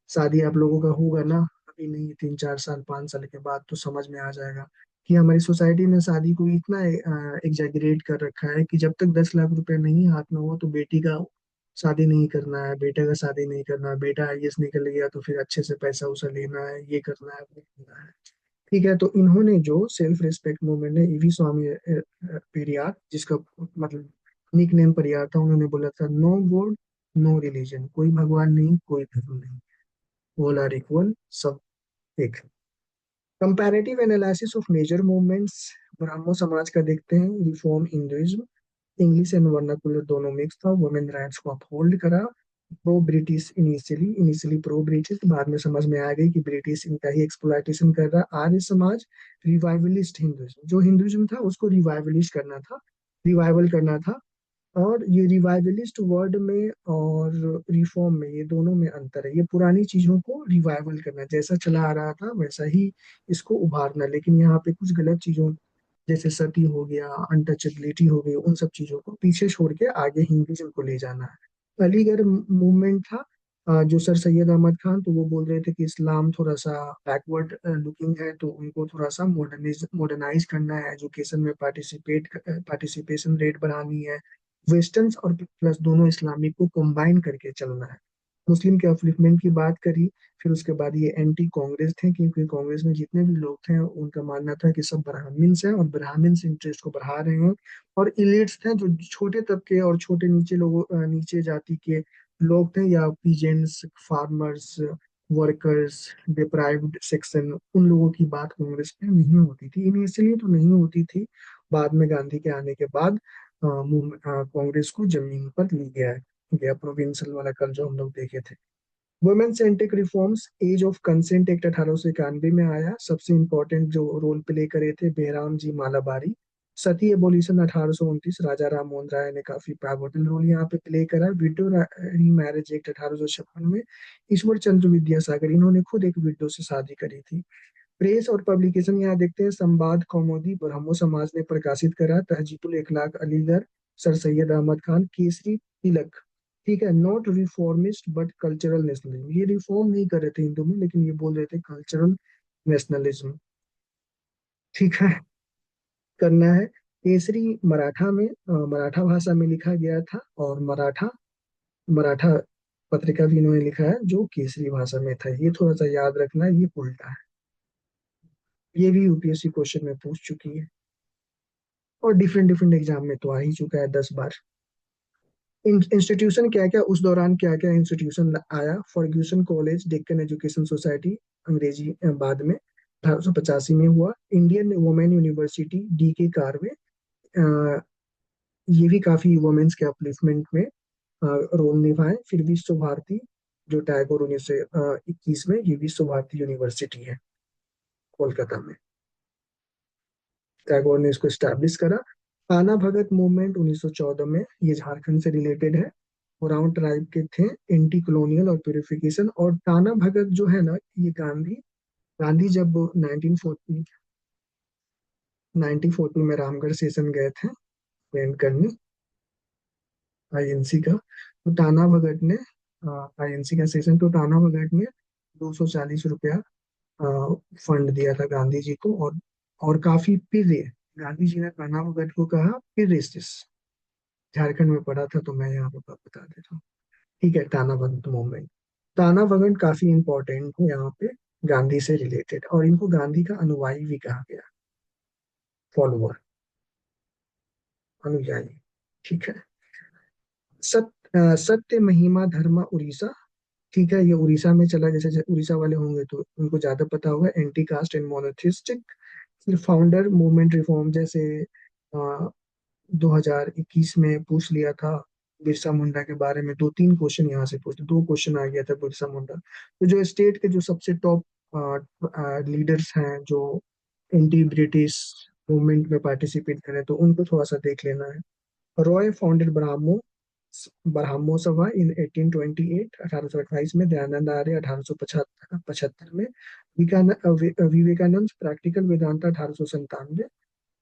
शादी आप लोगों का होगा ना, अभी नहीं, 3 4 साल 5 साल के बाद तो समझ में आ जाएगा कि हमारी सोसाइटी ने शादी को इतना एग्जैगरेट कर रखा है कि जब तक 10 लाख रुपए नहीं हाथ में हो तो बेटी का शादी नहीं करना है, बेटे का शादी नहीं करना है, बेटा आईएएस निकल गया तो फिर अच्छे से पैसा उसा लेना है, ये करना है, वो करना है। ठीक है, तो इन्होंने जो सेल्फ रिस्पेक्ट मूवमेंट है, ईवी स्वामी पेरियार, जिसका मतलब निक नेम पेरियार था, उन्होंने बोला था, नो गॉड नो रिलीजन, कोई भगवान नहीं, कोई धर्म नहीं, ऑल आर इक्वल, सब एक। Comparative analysis of major movements, Brahmo Samaj का देखते हैं, reform Hinduism, English and vernacular दोनों मिक्स था, वुमेन राइट्स को अपहोल्ड करा। Pro British, initially pro British, बाद में समझ में आ गई कि ब्रिटिश इनका ही एक्सप्लॉइटेशन कर रहा। आर्य समाज, रिवाइवलिस्ट हिंदुइज्म, जो हिंदुइज्म था उसको रिवाइवलिस्ट करना था, रिवाइवल करना था। और ये रिवाइवलिस्ट वर्ड में और रिफॉर्म में, ये दोनों में अंतर है। ये पुरानी चीजों को रिवाइवल करना, जैसा चला आ रहा था वैसा ही इसको उभारना, लेकिन यहाँ पे कुछ गलत चीजों, जैसे सती हो गया, अनटचेबिलिटी हो गई, उन सब चीजों को पीछे छोड़ के आगे हिंदुइज्म को ले जाना है। अलीगढ़ मूवमेंट था, जो सर सैयद अहमद खान, तो वो बोल रहे थे कि इस्लाम थोड़ा सा बैकवर्ड लुकिंग है, तो उनको थोड़ा सा मॉडर्नाइज करना है, एजुकेशन में पार्टिसिपेशन रेट बढ़ानी है, वेस्टर्न और प्लस दोनों इस्लामिक को कंबाइन करके चलना है। मुस्लिम के अपलिफ्टमेंट की बात करी। फिर उसके बाद ये एंटी कांग्रेस थे, क्योंकि कांग्रेस में जितने भी लोग थे उनका मानना था कि सब ब्राह्मण्स हैं और ब्राह्मण्स इंटरेस्ट को बढ़ा रहे हैं। और इलिट्स थे, जो छोटे तबके और छोटे नीचे लोगों, नीचे जाति के लोग थे, या peasants, farmers, workers, deprived section, उन लोगों की बात कांग्रेस में नहीं होती थी। इनिशियली तो नहीं होती थी, बाद में गांधी के आने के बाद कांग्रेस को जमीन पर ली गया प्रोविंशियल वाला कल जो हम लोग देखे थे। Women centric reforms, age of consent act 1891 में आया। सबसे इंपॉर्टेंट जो रोल प्ले करे थे, बेहराम जी मालाबारी। सती एबोलिशन 1829, राजा राम मोहन राय ने काफी पाइवोटल रोल यहाँ पे प्ले करा। विडो रीमैरिज एक्ट 1856 में, ईश्वर चंद्र विद्यासागर, इन्होंने खुद एक विडो से शादी करी थी। प्रेस और पब्लिकेशन यहाँ देखते हैं, संवाद कौमुदी ब्रह्मो समाज ने प्रकाशित करा। तहजीबुल इखलाक अलीगढ़, सर सैयद अहमद खान। केसरी तिलक, ठीक है, not reformist but cultural nationalism, ये रिफॉर्म नहीं कर रहे थे हिंदू में, लेकिन ये बोल रहे थे कल्चरल नेशनलिज्म, ठीक है, करना है। केसरी मराठा में मराठा भाषा में लिखा गया था, और मराठा मराठा पत्रिका भी इन्होंने लिखा है जो केसरी भाषा में था। ये थोड़ा सा याद रखना, ये उल्टा है। ये भी यूपीएससी क्वेश्चन में पूछ चुकी है, और डिफरेंट डिफरेंट एग्जाम में तो आ ही चुका है 10 बार। इंस्टीट्यूशन क्या क्या उस दौरान क्या क्या इंस्टीट्यूशन आया? Fergusson college, Deccan education society, अंग्रेजी बाद में 1885 में हुआ। इंडियन वुमेन यूनिवर्सिटी, डी के कारवे, अ, ये भी काफी वुमेन्स के अपलिफ्टमेंट में रोल निभाए। फिर विश्व भारती, जो टैगोर 1921 में, ये विश्व भारती यूनिवर्सिटी है कोलकाता में, टैगोर ने इसको स्टैब्लिश करा। पाना भगत मूवमेंट 1914 में, ये झारखंड से रिलेटेड है। ओरांव ट्राइब के थे, एंटी कॉलोनियल और प्यूरिफिकेशन। और टाना भगत जो है ना, ये गांधी गांधी जब 1940 में रामगढ़ सेशन गए थे बैंड करने आईएनसी का, तो टाना भगत ने आईएनसी का सेशन, तो टाना भगत ने 240 रुपया फंड दिया था गांधी जी को। और काफी प्रिय, गांधी जी ने टाना भगत को कहा प्रिय, झारखंड में पढ़ा था तो मैं यहाँ पे बता देता हूँ। ठीक है, टाना भगत मूवमेंट। टाना भगत काफी इंपॉर्टेंट है यहाँ पे, गांधी से रिलेटेड, और इनको गांधी का अनुयायी भी कहा गया, फॉलोअर, अनुयायी। ठीक है। सत्य महिमा धर्मा उड़ीसा, ठीक है, ये उड़ीसा में चला। जैसे उड़ीसा वाले होंगे तो उनको ज्यादा पता होगा। Anti cast and monotheistic. फिर फाउंडर मूवमेंट रिफॉर्म, जैसे 2021 में पूछ लिया था बिरसा मुंडा के बारे में, 2-3 क्वेश्चन यहाँ से पूछते, 2 क्वेश्चन आ गया था बिरसा मुंडा। तो जो स्टेट के जो सबसे टॉप लीडर्स हैं जो एंटी ब्रिटिश मूवमेंट में पार्टिसिपेट करें, तो उनको थोड़ा सा देख लेना है। रॉय फाउंडेड ब्राह्मो सभा इन 1828, 1828 में। दयानंद आर्य 1875 में। Vivekananda practical Vedanta 1897।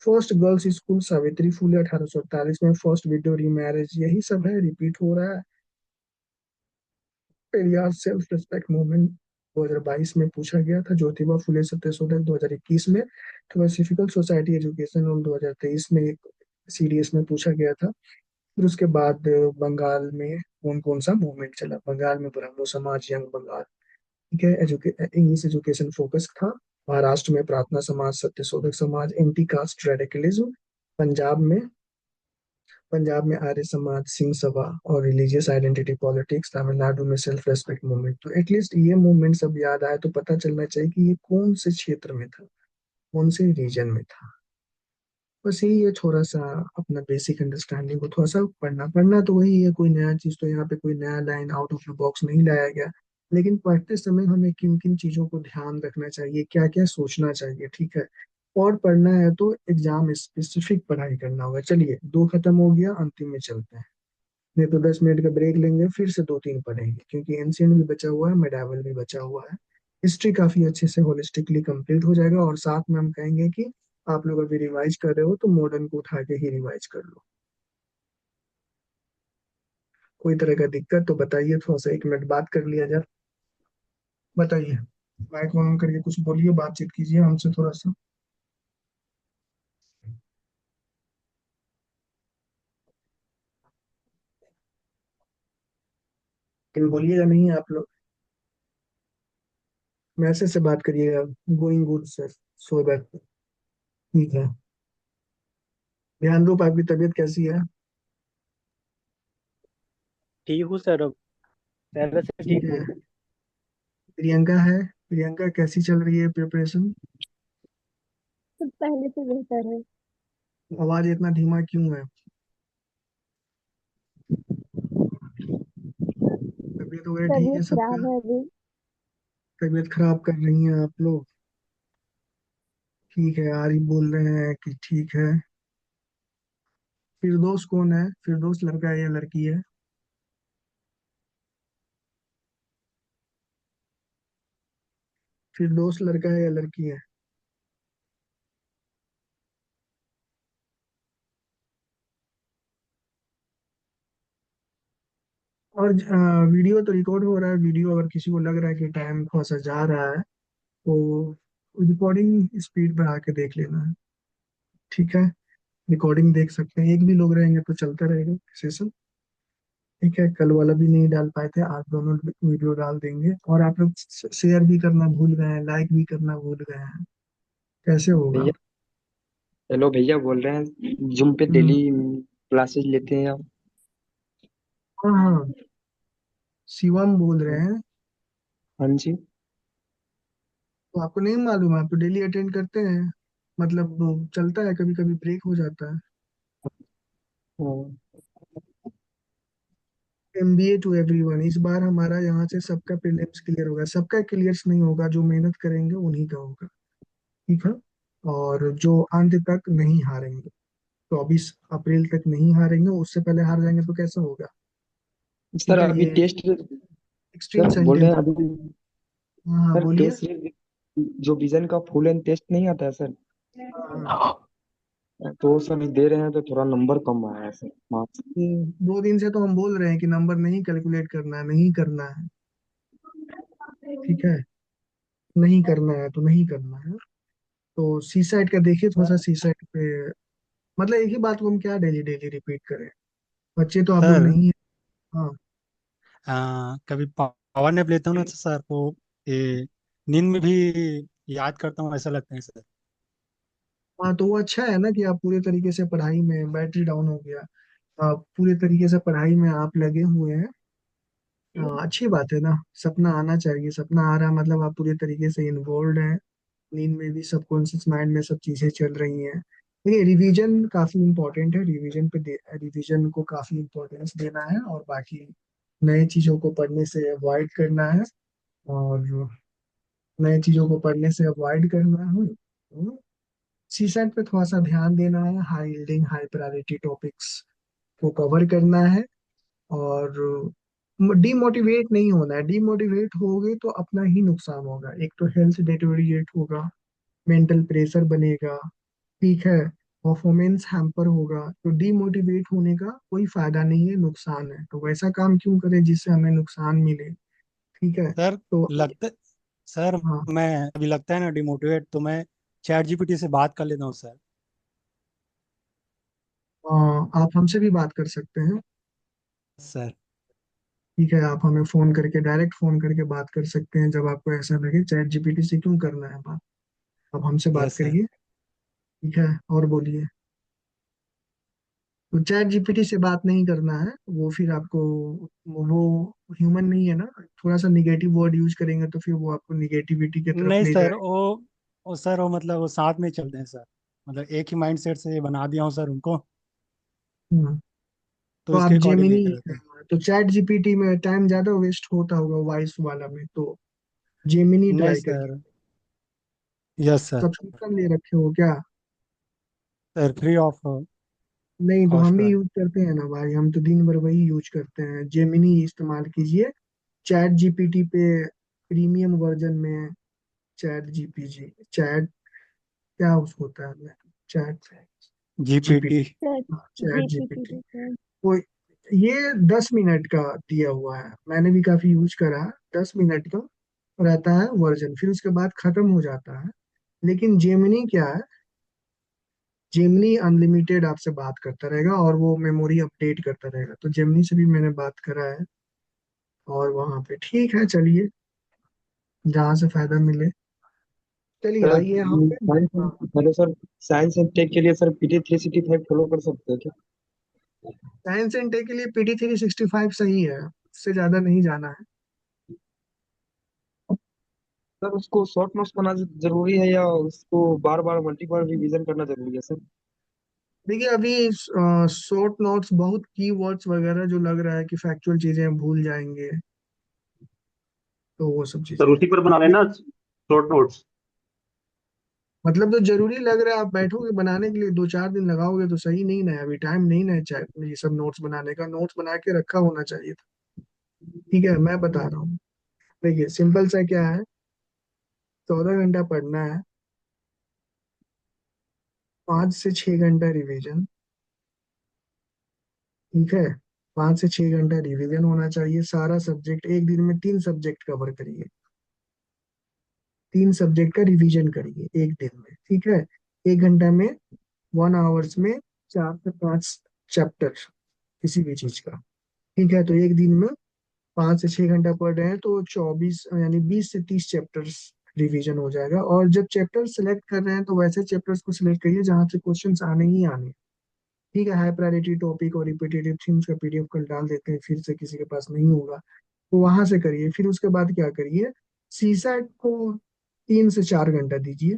First girls school Savitri Phule 1848 में। फर्स्ट विडो रीमैरिज, यही सब है, रिपीट हो रहा है। पेरियार सेल्फ रिस्पेक्ट मूवमेंट 2022 में पूछा गया था। ज्योतिबा फुले सत्याग्रह 2021 में। थियोसॉफिकल सोसाइटी एजुकेशन रूल 2023 में एक सीडीएस में पूछा गया था। फिर उसके बाद बंगाल में कौन कौन सा मूवमेंट चला? बंगाल में ब्राह्मो समाज, यंग बंगाल, ठीक है, इंग्लिश एजुकेशन फोकस था। महाराष्ट्र में प्रार्थना समाज, Satyashodhak Samaj, anti cast radicalism. Punjab में आर्य समाज, सिंह सभा और रिलीजियस आइडेंटिटी पॉलिटिक्स। तमिलनाडु में सेल्फ रेस्पेक्ट मूवमेंट। तो एटलीस्ट ये मूवमेंट सब याद आए तो पता चलना चाहिए कि ये कौन से क्षेत्र में था, कौन से रीजन में था। बस यही है, थोड़ा सा अपना बेसिक अंडरस्टैंडिंग को थोड़ा सा पढ़ना पढ़ना तो वही है, कोई नया चीज तो यहाँ पे कोई नया line out of the box नहीं लाया गया। लेकिन पढ़ते समय हमें किन किन चीजों को ध्यान रखना चाहिए, क्या क्या सोचना चाहिए, ठीक है। और पढ़ना है तो एग्जाम स्पेसिफिक पढ़ाई करना होगा। चलिए, 2 खत्म हो गया, अंतिम में चलते हैं। नहीं तो 10 मिनट का ब्रेक लेंगे, फिर से 2-3 पढ़ेंगे, क्योंकि एंशियंट भी बचा हुआ है, मेडावल भी बचा हुआ है। हिस्ट्री काफी अच्छे से होलिस्टिकली कंप्लीट हो जाएगा, और साथ में हम कहेंगे कि आप लोग अभी रिवाइज कर रहे हो तो मॉडर्न को उठा के ही रिवाइज कर लो। कोई तरह का दिक्कत तो बताइए, थोड़ा सा 1 मिनट बात कर लिया जाए। बताइए, माइक ऑन करके कुछ बोलिए, बातचीत कीजिए हमसे थोड़ा सा। लेकिन बोलिएगा नहीं आप लोग, मैसेज से बात करिएगा। Going good sir, so that, ठीक है। ध्यान रूप, आपकी तबीयत कैसी है? ठीक हूँ सर, अब पहले से ठीक ठीक है। हूँ। प्रियंका कैसी चल रही है प्रिपरेशन? सब पहले से बेहतर है। आवाज इतना धीमा क्यों है? तबीयत वगैरह ठीक है तबीयत सबका? खराब है अभी। तबीयत खराब कर रही हैं आप लोग? ठीक है, आरिफ बोल रहे हैं कि ठीक है। फिरदौस कौन है? फिरदौस लड़का है या लड़की है? फिरदौस लड़का है या लड़की है? और वीडियो तो रिकॉर्ड हो रहा है। वीडियो अगर किसी को लग रहा है कि टाइम थोड़ा सा जा रहा है तो रिकॉर्डिंग स्पीड बढ़ा के देख लेना है, ठीक है। रिकॉर्डिंग देख सकते हैं, एक भी लोग रहेंगे तो चलता रहेगा सेशन। ठीक है, कल वाला भी नहीं डाल पाए थे, आज दोनों वीडियो डाल देंगे। और आप लोग शेयर भी करना भूल गए हैं, लाइक भी करना भूल गए हैं, कैसे होगा? भैया, हेलो भैया बोल रहे हैं जूम पे हम्म। डेली क्लासेस लेते हैं आप? हाँ हाँ, शिवम बोल रहे हैं। हाँ जी। तो आपको नहीं मालूम, आप तो डेली अटेंड करते हैं, मतलब वो चलता है, कभी कभी ब्रेक हो जाता है। हाँ। एमबीए टू एवरीवन, इस बार हमारा यहाँ से सबका प्रीलिम्स क्लियर होगा, सबका क्लियर्स नहीं होगा, जो मेहनत करेंगे उन्हीं का होगा। ठीक है, और जो अंत तक नहीं हारेंगे, 24 अप्रैल तक नहीं हारेंगे, उससे पहले हार जाएंगे तो कैसे होगा? सर ठीक है, अभी ये टेस्ट, एक्सट्रीम सर बोल रहे सेंटेंस। हैं अभी, हाँ हाँ, सर बोलिए। टेस्ट जो विजन का फुल एंड टेस्ट नहीं आता है सर, हाँ हाँ। तो सर दे रहे हैं तो थोड़ा नंबर कम आया है सर, मार्क्स। 2 दिन से तो हम बोल रहे हैं कि नंबर नहीं कैलकुलेट करना है, नहीं करना है। ठीक है, नहीं करना है तो नहीं करना है। तो सी साइड का देखिए थोड़ा सा, सी साइड पे मतलब एक ही बात को हम क्या डेली डेली रिपीट करें, बच्चे तो आप लोग सर नहीं है। हाँ कभी पावर नैप लेता हूँ ना तो सर, तो ये नींद में भी याद करता हूँ ऐसा लगता है सर। हाँ, तो वो अच्छा है ना कि आप पूरे तरीके से पढ़ाई में, बैटरी डाउन हो गया, आप पूरे तरीके से पढ़ाई में आप लगे हुए हैं। हाँ, अच्छी बात है ना, सपना आना चाहिए, सपना आ रहा है मतलब आप पूरे तरीके से इन्वॉल्व हैं। नींद में भी सबकॉन्शियस माइंड में सब चीजें चल रही हैं। देखिए, रिवीजन काफी इंपॉर्टेंट है, रिवीजन को काफी इंपॉर्टेंस देना है, और बाकी नए चीजों को पढ़ने से अवॉइड करना है। और नए चीजों को पढ़ने से अवॉइड करना है। सीसैट पे थोड़ा सा ध्यान देना है, high yielding high priority topics को कवर करना है। और डीमोटिवेट नहीं होना है, डीमोटिवेट होगे तो अपना ही नुकसान होगा, एक तो हेल्थ डिटेरियोरेट होगा, मेंटल प्रेशर बनेगा। ठीक है, परफॉर्मेंस हैम्पर होगा, तो डीमोटिवेट होने का कोई फायदा नहीं है, नुकसान है, तो वैसा काम क्यों करें जिससे हमें नुकसान मिले। ठीक है, सर तो लगता सर हाँ, मैं अभी लगता है ना डिमोटिवेट, तो मैं चैट जीपीटी से बात कर लेता हूँ सर। आप हमसे भी बात कर सकते हैं। सर ठीक है, आप हमें फोन करके, डायरेक्ट फोन करके बात कर सकते हैं, जब आपको ऐसा लगे चैट जीपीटी से क्यों करना है बात, आप हमसे बात यस सर। करिए। ठीक है, और बोलिए। तो चैट जीपीटी से बात नहीं करना है, वो फिर आपको, वो ह्यूमन नहीं है ना, थोड़ा सा निगेटिव वर्ड यूज करेंगे तो फिर वो आपको निगेटिविटी की तरफ नहीं ले सर, जाए। वो सर, वो मतलब वो साथ में चलते हैं सर, मतलब एक ही माइंड सेट से बना दिया हूँ सर उनको, हम्म, तो तो आप इसके अकॉर्डिंग जेमिनी, नहीं रहते हैं। तो चैट जीपीटी में टाइम ज्यादा वेस्ट होता होगा वॉइस वाला में, तो जेमिनी नहीं ट्राई करिए। सर। Yes sir. सब्सक्रिप्शन ले रखे हो क्या? सर फ्री ऑफ नहीं, तो हम कॉस्ट भी वाला। यूज करते हैं ना भाई, हम तो दिन भर वही यूज करते हैं, जेमिनी इस्तेमाल कीजिए। चैट जीपीटी पे प्रीमियम वर्जन में, चैट क्या उस होता है, chat GPT. GPT, chat GPT. GPT से। वो ये 10 मिनट का दिया हुआ है, मैंने भी काफी यूज करा है, 10 मिनट का रहता है वर्जन, फिर उसके बाद खत्म हो जाता है। लेकिन जेमिनी क्या है, जेमिनी अनलिमिटेड आपसे बात करता रहेगा, और वो मेमोरी अपडेट करता रहेगा, तो जेमिनी से भी मैंने बात करा है। और वहां पे ठीक है, चलिए, जहाँ से फायदा मिले। चलिए सर आइए यहाँ पे। साइंस, हाँ, hello sir, science and tech के लिए सर PT 365 फॉलो कर सकते हैं क्या? साइंस एंड टेक के लिए PT 365 सही है, उससे ज्यादा नहीं जाना है। सर उसको शॉर्ट नोट्स बनाना जरूरी है या उसको बार बार मल्टीपल रिवीजन करना जरूरी है सर? देखिए, अभी शॉर्ट नोट्स बहुत कीवर्ड्स वगैरह जो लग रहा है कि फैक्चुअल चीजें हम भूल जाएंगे, तो वो सब चीजें सर उसी पर बना लेना शॉर्ट नोट्स। मतलब जो जरूरी लग रहा है, आप बैठोगे बनाने के लिए 2-4 दिन लगाओगे तो सही नहीं ना है, अभी टाइम नहीं ना है ये सब नोट्स बनाने का, नोट्स बना के रखा होना चाहिए था। ठीक है, मैं बता रहा हूँ, देखिए सिंपल सा क्या है, 14 घंटा पढ़ना है, 5 से 6 घंटा रिवीजन। ठीक है, 5 से 6 घंटा रिवीजन होना चाहिए, सारा सब्जेक्ट एक दिन में 3 सब्जेक्ट कवर करिए, 3 सब्जेक्ट का रिवीजन करिए एक दिन में। ठीक है, 1 घंटा में, 1 आवर्स में 4 से 5 चैप्टर किसी भी चीज का। ठीक है, तो एक दिन में 5 से 6 घंटा पढ़ रहे हैं तो 24 यानी 20 से 30 चैप्टर्स रिवीजन हो जाएगा। और जब चैप्टर सेलेक्ट कर रहे हैं तो वैसे चैप्टर्स को सिलेक्ट करिए जहाँ से क्वेश्चंस आने ही आने हैं। ठीक है, हाई प्रायोरिटी टॉपिक और रिपीटेटिव थीम्स का पीडीएफ कल डाल देते हैं, फिर से किसी के पास नहीं होगा तो वहां से करिए। फिर उसके बाद क्या करिए, सीसैट को 3 से 4 घंटा दीजिए।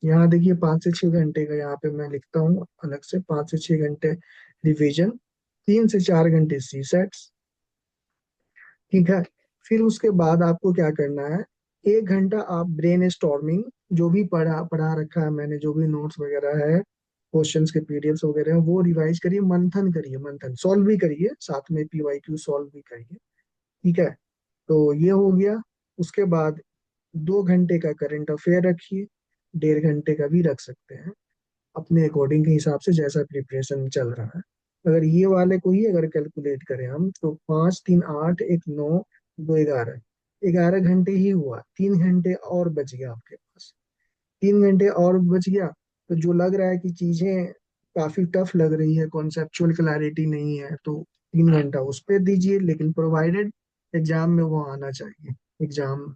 यहाँ देखिए 5 से 6 घंटे का यहाँ पे मैं लिखता हूँ अलग से, 5 से 6 घंटे रिवीजन, 3 से 4 घंटे सीसैट। ठीक है, फिर उसके बाद आपको क्या करना है, 1 घंटा आप ब्रेन स्टॉर्मिंग, जो भी पढ़ा पढ़ा रखा है मैंने, जो भी नोट्स वगैरह है, क्वेश्चंस के पीडीएफ वगैरह है, वो रिवाइज करिए, मंथन करिए, मंथन सॉल्व भी करिए, साथ में पीवाईक्यू सॉल्व भी करिए। ठीक है, तो ये हो गया। उसके बाद 2 घंटे का करंट अफेयर रखिए, 1.5 घंटे का भी रख सकते हैं, अपने अकॉर्डिंग के हिसाब से जैसा प्रिपरेशन चल रहा है। अगर ये वाले को ही अगर कैलकुलेट करें हम तो 5 3 8 1 9 2 11, 11 घंटे ही हुआ, 3 घंटे और बच गया आपके पास। 3 घंटे और बच गया, तो जो लग रहा है कि चीजें काफी टफ लग रही है, कॉन्सेप्चुअल क्लैरिटी नहीं है, तो 3 घंटा उस पर दीजिए, लेकिन प्रोवाइडेड एग्जाम में वो आना चाहिए, एग्जाम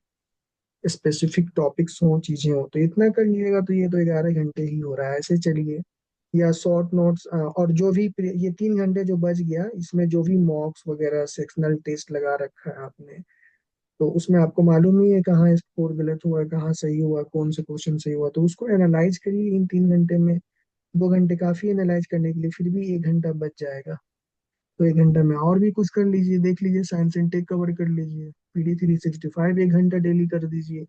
स्पेसिफिक टॉपिक्स हो, चीजें हो, तो इतना कर लीजिएगा तो ये तो 11 घंटे ही हो रहा है। ऐसे चलिए, या शॉर्ट नोट्स, और जो भी ये 3 घंटे जो बच गया, इसमें जो भी मॉक्स वगैरह सेक्शनल टेस्ट लगा रखा है आपने, तो उसमें आपको मालूम ही है कहाँ स्कोर गलत हुआ, कहाँ सही हुआ, कौन से क्वेश्चन सही हुआ, तो उसको एनालाइज करिए इन 3 घंटे में। 2 घंटे काफी एनालाइज करने के लिए, फिर भी 1 घंटा बच जाएगा। तो 1 घंटा में और भी कुछ कर लीजिए, देख लीजिए, साइंस एंड टेक कवर कर लीजिए, PD 365 1 घंटा डेली कर दीजिए।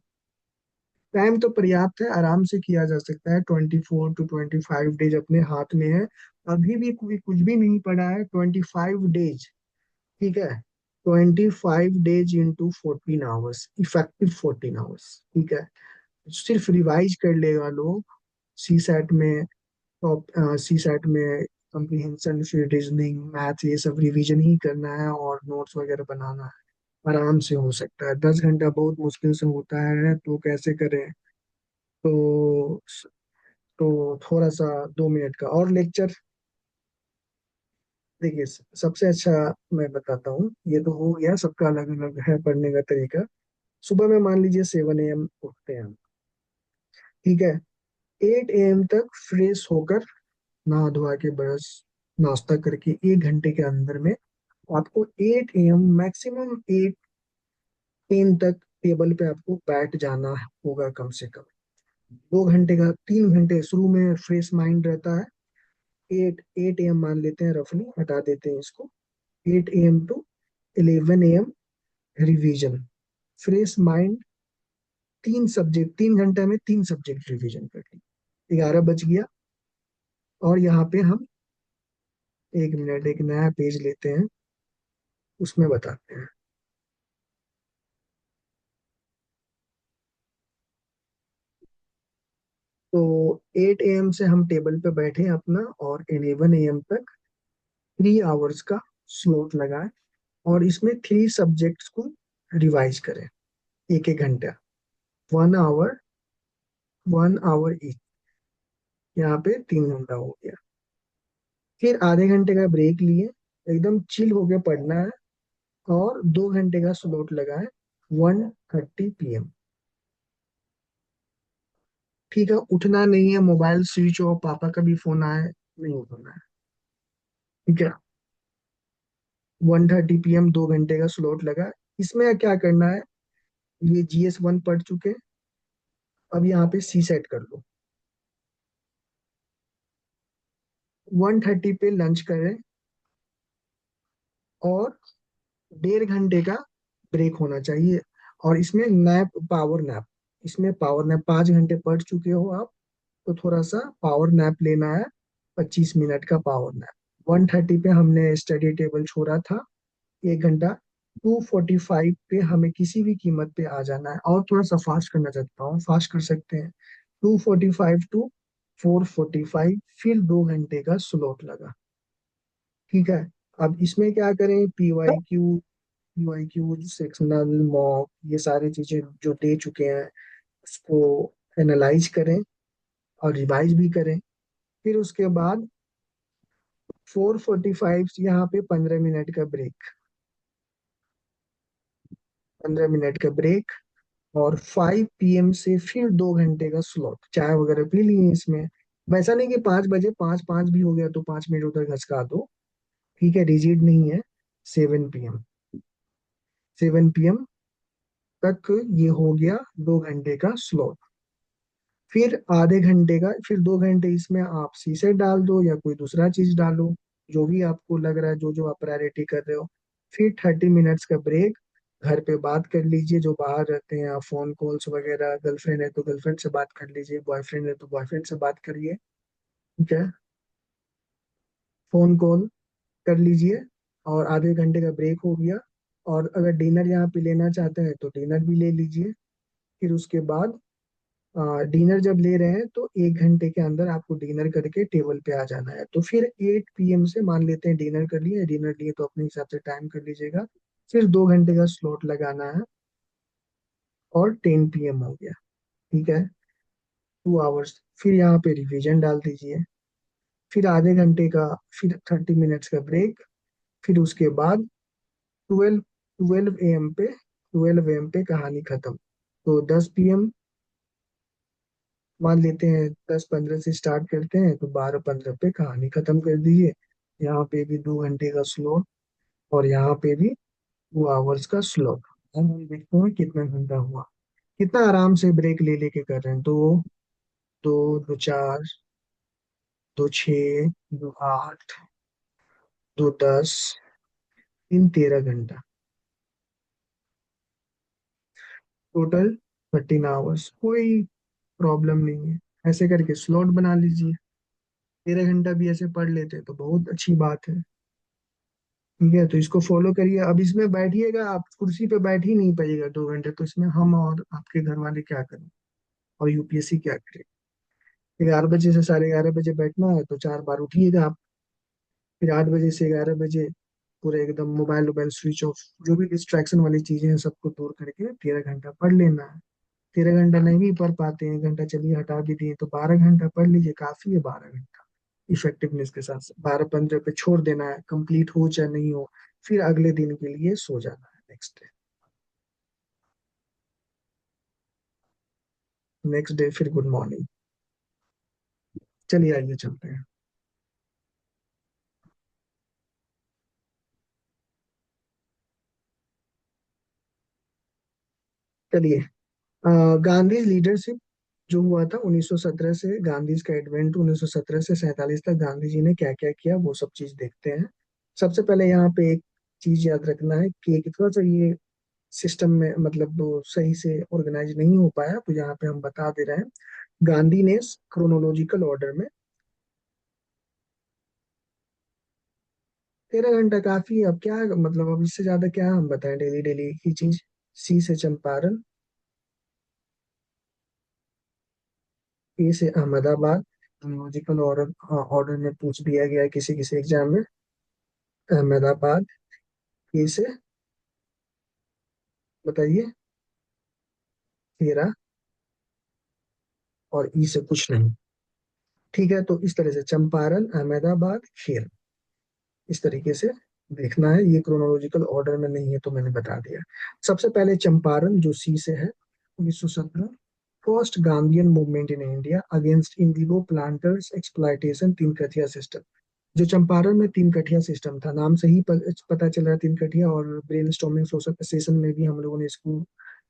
टाइम तो पर्याप्त है, आराम से किया जा सकता है, 24 to 25 डेज अपने हाथ में है। अभी भी कोई कुछ भी नहीं पड़ा है, 25 डेज। ठीक है, 25 days into 14 hours, effective 14 hours. ठीक है, सिर्फ रिवाइज कर लेगा लोग। सी सेट में, सी सेट में कम्प्रीहेंशन, फिर रीजनिंग, मैथ, ये सब रिवीजन ही करना है और नोट्स वगैरह बनाना है, आराम से हो सकता है। 10 घंटा बहुत मुश्किल से होता है, तो कैसे करें, तो थोड़ा सा 2 मिनट का और लेक्चर। देखिए, सबसे अच्छा मैं बताता हूँ, ये तो हो गया, सबका अलग अलग है पढ़ने का तरीका। सुबह में मान लीजिए 7 AM उठते हैं हम। ठीक है, 8 AM तक फ्रेश होकर, नहा धोआ के, ब्रश, नाश्ता करके, 1 घंटे के अंदर में आपको 8 AM मैक्सिमम 8 10 तक टेबल पे आपको बैठ जाना होगा कम से कम। 2 घंटे का, 3 घंटे शुरू में फ्रेश माइंड रहता है। 8 8 AM मान लेते हैं, रफली हटा देते हैं इसको। 8 AM to 11 AM revision, fresh mind, 3 subject, 3 घंटे में 3 सब्जेक्ट रिवीजन कर ली, 11 बच गया। और यहाँ पे हम 1 मिनट एक नया पेज लेते हैं, उसमें बताते हैं। तो 8 AM से हम टेबल पे बैठे अपना, और 11 AM तक 3 आवर्स का स्लॉट लगाए, और इसमें 3 सब्जेक्ट्स को रिवाइज करें, 1 1 घंटा, 1 आवर, 1 आवर ईच। यहाँ पे 3 घंटा हो गया। फिर आधे घंटे का ब्रेक लिए, एकदम चिल होके पढ़ना है, और 2 घंटे का स्लॉट लगाए, 1:30 PM। ठीक है, उठना नहीं है, मोबाइल स्विच ऑफ, पापा का भी फोन आए, नहीं उठना है। ठीक है, 1:30 PM 2 घंटे का स्लॉट लगा। इसमें क्या करना है, ये GS1 पढ़ चुके, अब यहाँ पे सी सेट कर लो। 1:30 पे लंच करें, और 1.5 घंटे का ब्रेक होना चाहिए। और इसमें नैप, पावर नैप, इसमें पावर नैप, 5 घंटे पढ़ चुके हो आप, तो थोड़ा सा पावर नैप लेना है, 25 मिनट का पावर नैप। 1:30 पे हमने स्टडी टेबल छोड़ा था, 1 घंटा। 2:45 पे हमें किसी भी कीमत पे आ जाना है, और थोड़ा सा फास्ट करना चाहता हूँ, फास्ट कर सकते हैं। 2:45 to 4:45, फिर 2 घंटे का स्लॉट लगा। ठीक है, अब इसमें क्या करें, पीवाईक्यू सेक्शनल मॉक, ये सारी चीजें जो दे चुके हैं, उसको एनालाइज करें और रिवाइज भी करें। फिर उसके बाद 4:45 यहाँ पे 15 मिनट का ब्रेक, 15 मिनट का ब्रेक। और 5 PM से फिर 2 घंटे का स्लॉट, चाय वगैरह पी लिए इसमें। वैसा नहीं कि 5 बजे, 5:05 भी हो गया तो 5 मिनट उधर घसका दो, ठीक है, रिजिड नहीं है। 7 PM, 7 PM तक ये हो गया 2 घंटे का स्लॉट। फिर आधे घंटे का, फिर 2 घंटे इसमें आप शीशे डाल दो या कोई दूसरा चीज डालो, जो भी आपको लग रहा है, जो जो आप प्रायोरिटी कर रहे हो। फिर 30 मिनट्स का ब्रेक, घर पे बात कर लीजिए, जो बाहर रहते हैं आप, फोन कॉल्स वगैरह, गर्लफ्रेंड है तो गर्लफ्रेंड से बात कर लीजिए, बॉयफ्रेंड है तो बॉयफ्रेंड से बात करिए, ठीक है, फोन कॉल कर लीजिए। और आधे घंटे का ब्रेक हो गया। और अगर डिनर यहाँ पे लेना चाहते हैं तो डिनर भी ले लीजिए। फिर उसके बाद डिनर जब ले रहे हैं तो 1 घंटे के अंदर आपको डिनर करके टेबल पे आ जाना है। तो फिर 8 PM से मान लेते हैं डिनर कर लिए, डिनर लिए तो अपने हिसाब से टाइम कर लीजिएगा। फिर 2 घंटे का स्लॉट लगाना है और 10 PM हो गया, ठीक है, 2 आवर्स। फिर यहाँ पे रिवीजन डाल दीजिए। फिर आधे घंटे का, फिर 30 मिनट्स का ब्रेक। फिर उसके बाद 12 12 AM पे कहानी खत्म। तो 10 PM मान लेते हैं, 10:15 से स्टार्ट करते हैं तो 12:15 पे कहानी खत्म कर दीजिए। यहाँ पे भी 2 घंटे का स्लॉट और यहाँ पे भी 2 आवर्स का स्लॉट। अब हम देखते हैं कितना घंटा हुआ, कितना आराम से ब्रेक ले लेके कर रहे हैं। दो, दो, 2 4, 2 6, 2 8, 2 10, 3 13 घंटा, टोटल 13 आवर्स। कोई प्रॉब्लम नहीं है, ऐसे करके स्लॉट बना लीजिए। 13 घंटा भी ऐसे पढ़ लेते तो बहुत अच्छी बात है, ठीक है। तो इसको फॉलो करिए। अब इसमें बैठिएगा, आप कुर्सी पे बैठ ही नहीं पाइएगा 2 घंटे, तो इसमें हम और आपके घर वाले क्या करें और यूपीएससी क्या करे। 11 बजे से 11:30 बजे बैठना है तो 4 बार उठिएगा आप। फिर 8 बजे से 11 बजे पूरे एकदम मोबाइल वोबाइल स्विच ऑफ, जो भी डिस्ट्रैक्शन वाली चीजें हैं सबको दूर करके 13 घंटा पढ़ लेना है। 13 घंटा नहीं भी पढ़ पाते हैं, 1 घंटा चलिए हटा भी दिए तो 12 घंटा पढ़ लीजिए, काफी है 12 घंटा इफेक्टिवनेस के साथ। 12:15 पे छोड़ देना है, कंप्लीट हो चाहे नहीं हो। फिर अगले दिन के लिए सो जाना है, नेक्स्ट डे। नेक्स्ट डे फिर गुड मॉर्निंग। चलिए आइए चलते हैं। चलिए, गांधी लीडरशिप जो हुआ था 1917 से, गांधी का एडवेंट 1917 से 47 तक गांधी जी ने क्या क्या किया वो सब चीज देखते हैं। सबसे पहले यहाँ पे एक चीज याद रखना है कि थोड़ा सा ये सिस्टम में मतलब वो सही से ऑर्गेनाइज नहीं हो पाया, तो यहाँ पे हम बता दे रहे हैं। गांधी ने क्रोनोलॉजिकल ऑर्डर में, 13 घंटा काफी है। अब क्या मतलब, अब इससे ज्यादा क्या हम बताएं, डेली डेली एक ही चीज। सी से चंपारण, ए से अहमदाबाद, क्रोनोलॉजिकल ऑर्डर ऑर्डर में पूछ दिया गया है किसी किसी एग्जाम में। अहमदाबाद, ए से बताइए, हेरा, और ई से कुछ नहीं, ठीक है। तो इस तरह से चंपारण, अहमदाबाद, खेर, इस तरीके से देखना है। ये क्रोनोलॉजिकल ऑर्डर में नहीं है तो मैंने बता दिया। सबसे पहले चंपारण जो सी से है, 1917, first Gandhian movement in India against Indigo planters exploitation, तीन कथिया सिस्टम। जो चंपारण में तीन कठिया सिस्टम था, नाम से ही पता चल रहा है तीन कठिया, और ब्रेन स्टॉर्मिंग सेशन में भी हम लोगों ने इसको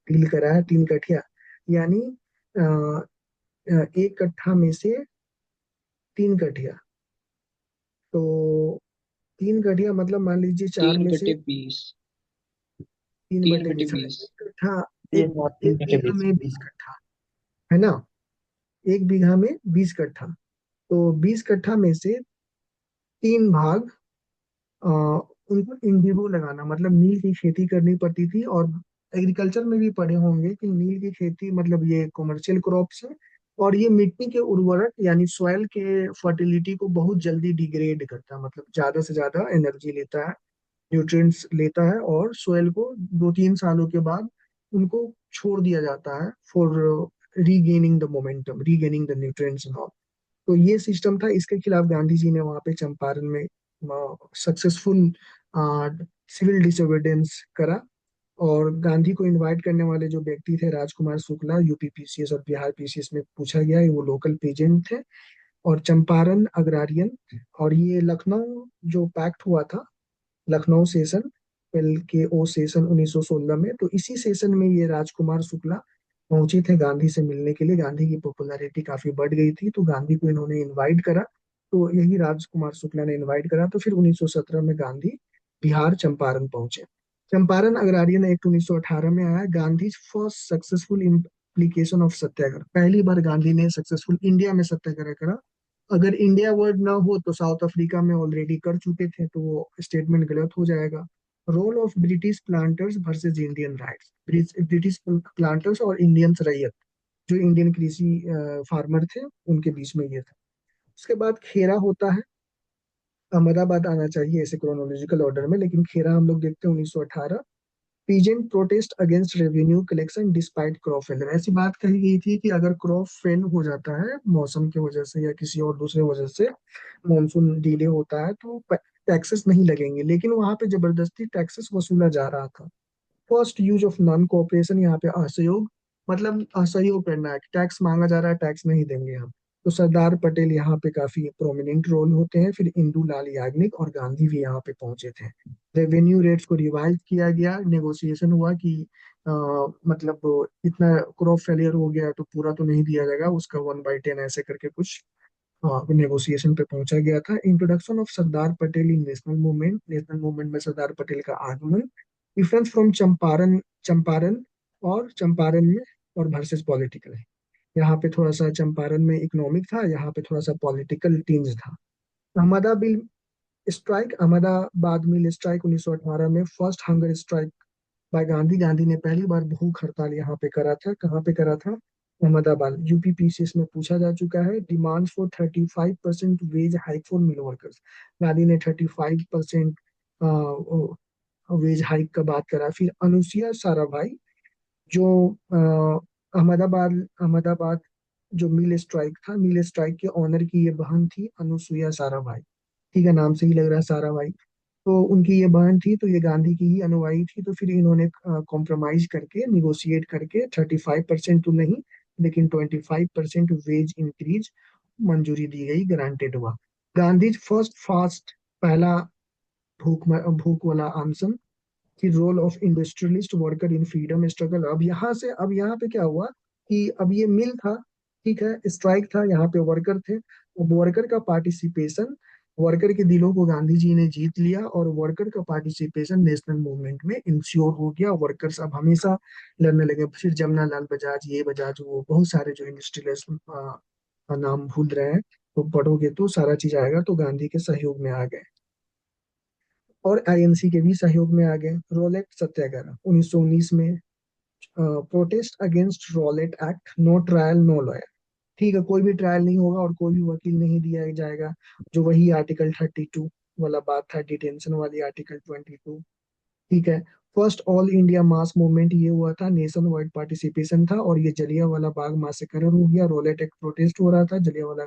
डील करा है। तीन कठिया यानी एक कट्ठा में से तीन कठिया। तो तीन कठिया मतलब मान लीजिए चार तीन में से बटे बीस। 3/20, तीन बटे 20। एक कट्ठा, एक 3 और 3 बटे 20। बीघा में 20 कट्ठा, है ना, एक बीघा में 20 कट्ठा। तो 20 कट्ठा में से 3 भाग आ, उनको इंडिगो लगाना, मतलब नील की खेती करनी पड़ती थी। और एग्रीकल्चर में भी पढ़े होंगे कि नील की खेती मतलब ये कमर्शियल क्रॉप्स है, और ये मिट्टी के उर्वरक यानी सॉइल के फर्टिलिटी को बहुत जल्दी डिग्रेड करता है, मतलब ज्यादा से ज्यादा एनर्जी लेता है, न्यूट्रिएंट्स लेता है, और सोयल को 2-3 सालों के बाद उनको छोड़ दिया जाता है for regaining the momentum, regaining the nutrients and all. तो ये सिस्टम था, इसके खिलाफ गांधी जी ने वहां पे चंपारण में सक्सेसफुल सिविल डिसोबीडियंस करा। और गांधी को इनवाइट करने वाले जो व्यक्ति थे राजकुमार शुक्ला, यूपी पीसीएस और बिहार पीसीएस में पूछा गया है, वो लोकल पेजेंट थे। और चंपारण अग्रारियन, और ये लखनऊ जो पैक्ट हुआ था, लखनऊ सेशन, एल के ओ सेशन 1916 में, तो इसी सेशन में ये राजकुमार शुक्ला पहुंचे थे गांधी से मिलने के लिए। गांधी की पॉपुलैरिटी काफी बढ़ गई थी, तो गांधी को इन्होंने इनवाइट करा। तो यही राजकुमार शुक्ला ने इनवाइट करा, तो फिर 1917 में गांधी बिहार चंपारण पहुंचे। चंपारण अग्रारियन एक्ट 1918 में आया। Gandhi first successful implication of satyagraha, पहली बार गांधी ने सक्सेसफुल इंडिया में सत्याग्रह करा। अगर इंडिया वर्ड ना हो तो साउथ अफ्रीका में ऑलरेडी कर चुके थे, तो वो स्टेटमेंट गलत हो जाएगा। Role of British planters versus Indian rights, British planters और इंडियन रैयत, जो इंडियन कृषि फार्मर थे, उनके बीच में ये था। उसके बाद खेरा होता है। अहमदाबाद आना चाहिए ऐसे क्रोनोलॉजिकल ऑर्डर में, लेकिन खेरा हम लोग देखते हैं 1918। Peasant protest against revenue collection despite crop failure, ऐसी बात कही गई थी कि अगर क्रॉप फेल हो जाता है मौसम की वजह से या किसी और दूसरे वजह से, मॉनसून डिले होता है, तो टैक्सेस नहीं लगेंगे, लेकिन वहां पे जबरदस्ती टैक्सेस वसूला जा रहा था। First use of non cooperation, यहाँ पे असहयोग, मतलब असहयोग करना है, टैक्स मांगा जा रहा है, टैक्स नहीं देंगे हम। तो सरदार पटेल यहाँ पे काफी प्रोमिनेंट रोल होते हैं। फिर इंदू लाल याग्निक और गांधी भी यहाँ पे पहुंचे थे। रेवेन्यू रेट्स को रिवाइज किया गया, नेगोशिएशन हुआ कि अ, मतलब इतना क्रॉप फेलियर हो गया तो पूरा तो नहीं दिया जाएगा, उसका 1/10 ऐसे करके कुछ नेगोशिएशन पे पहुंचा गया था। Introduction of Sardar Patel in national movement, national movement में सरदार पटेल का आगमन। डिफरेंस फ्रॉम चंपारण, चंपारण और चंपारण में और वर्सेस पॉलिटिकल है। यहाँ पे थोड़ा सा चंपारण में इकोनॉमिक था, यहाँ पे थोड़ा सा पॉलिटिकल टिंज था। Ahmedabad strike, Ahmedabad mill strike 1918 में, first hunger strike by Gandhi. Gandhi ने पहली बार भूख हड़ताल यहाँ पे करा था। कहाँ पे करा था? अहमदाबाद। यूपी पीसीएस में पूछा जा चुका है। Demands for 35% wage hike for mill workers, Gandhi ने 35% वेज हाइक का बात करा। फिर अनुसुईया साराभाई, जो अहमदाबाद अहमदाबाद जो मिल स्ट्राइक था, मिल स्ट्राइक के ऑनर की ये बहन थी अनुसुईया साराभाई। ठीक है, नाम से ही लग रहा है साराभाई। तो उनकी ये बहन थी, तो ये गांधी की ही अनुयायी थी। तो फिर इन्होंने कॉम्प्रोमाइज करके, निगोशिएट करके 35% तो नहीं, लेकिन 25% वेज इंक्रीज मंजूरी दी गई, ग्रांटेड हुआ। गांधी फर्स्ट फास्ट, पहला भूख वाला आंदोलन। कि role of industrialist worker in freedom struggle. अब यहाँ पे क्या हुआ कि अब ये मिल था, ठीक है, स्ट्राइक था, यहाँ पे वर्कर थे। अब वर्कर का पार्टिसिपेशन, वर्कर के दिलों को गांधी जी ने जीत लिया, और वर्कर का पार्टिसिपेशन नेशनल मूवमेंट में इंश्योर हो गया। वर्कर्स अब हमेशा लड़ने लगे। फिर जमना लाल बजाज, ये बजाज, वो बहुत सारे जो इंडस्ट्रियलिस्ट नाम भूल रहे हैं, तो पढ़ोगे तो सारा चीज आएगा। तो गांधी के सहयोग में आ गए, और आईएनसी के भी सहयोग में आ गए। रोलेट सत्याग्रह 1919 में, protest against Rowlatt act, no trial no lawyer. ठीक है, कोई भी ट्रायल नहीं होगा और कोई भी वकील नहीं दिया जाएगा, जो वही आर्टिकल 32 वाला बात था, डिटेंशन वाली आर्टिकल 22। ठीक है। First all India mass movement ये हुआ था, नेशन वाइड पार्टिसिपेशन था, और ये जलियांवाला बाग मासेकर हो गया। रोलेट एक्ट प्रोटेस्ट हो रहा था, जलियांवाला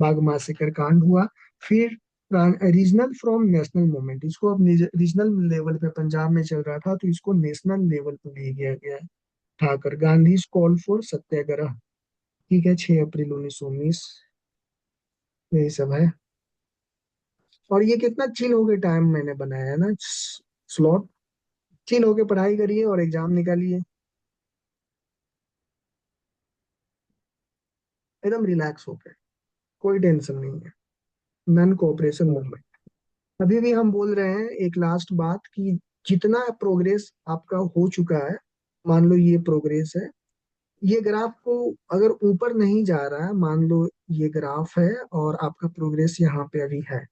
बाग मासेकर कांड हुआ। फिर रीजनल फ्रॉम नेशनल मूवमेंट, इसको अब रीजनल लेवल पे पंजाब में चल रहा था, तो इसको नेशनल लेवल पे ले गया गया ठाकर। गांधी कॉल फॉर सत्याग्रह, ठीक है, 6 अप्रैल 1919। यही सब है। और ये कितना चिल हो गए टाइम मैंने बनाया है ना, स्लॉट। चिल होके पढ़ाई करिए और एग्जाम निकालिए, एकदम रिलैक्स होके, कोई टेंशन नहीं है। Non cooperation movement. अभी भी हम बोल रहे हैं एक लास्ट बात कि जितना प्रोग्रेस आपका हो चुका है, मान लो ये प्रोग्रेस है, ये ग्राफ को अगर ऊपर नहीं जा रहा है, मान लो ये ग्राफ है और आपका प्रोग्रेस यहाँ पे अभी है,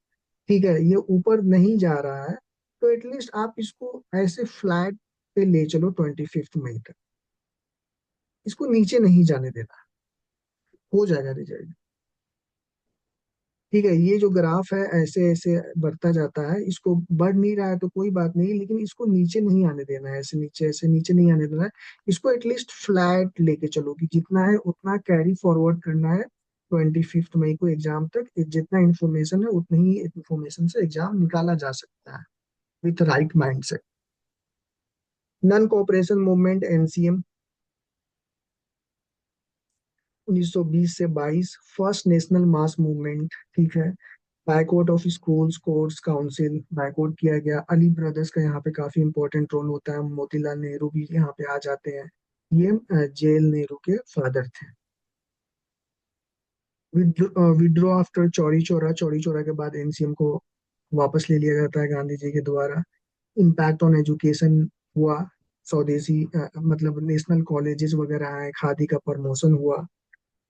ठीक है, ये ऊपर नहीं जा रहा है, तो एटलीस्ट आप इसको ऐसे फ्लैट पे ले चलो 25 मई तक, इसको नीचे नहीं जाने देना, हो जाएगा रिजल्ट। ठीक है, ये जो ग्राफ है ऐसे ऐसे बढ़ता जाता है, इसको बढ़ नहीं रहा है तो कोई बात नहीं, लेकिन इसको नीचे नहीं आने देना है, ऐसे नीचे नहीं आने देना है। इसको एटलीस्ट फ्लैट लेके चलो कि जितना है उतना कैरी फॉरवर्ड करना है। 25 मई को एग्जाम तक जितना इंफॉर्मेशन है उतनी ही इंफॉर्मेशन से एग्जाम निकाला जा सकता है with right mindset. Non cooperation movement NCM 1920 से 22 फर्स्ट नेशनल मास मूवमेंट, ठीक है। Boycott of schools courts council, boycott किया गया। अली ब्रदर्स का यहाँ पे काफी इंपॉर्टेंट रोल होता है, मोतीलाल नेहरू भी यहाँ पे आ जाते हैं। ये जेल नेहरू के फादर थे। विड्रॉ आफ्टर चौरी चौरा, चौरी चौरा के बाद एनसीएम को वापस ले लिया जाता है गांधी जी के द्वारा। इम्पैक्ट ऑन एजुकेशन हुआ, स्वदेशी मतलब नेशनल कॉलेजेस वगैरह आए, खादी का प्रमोशन हुआ,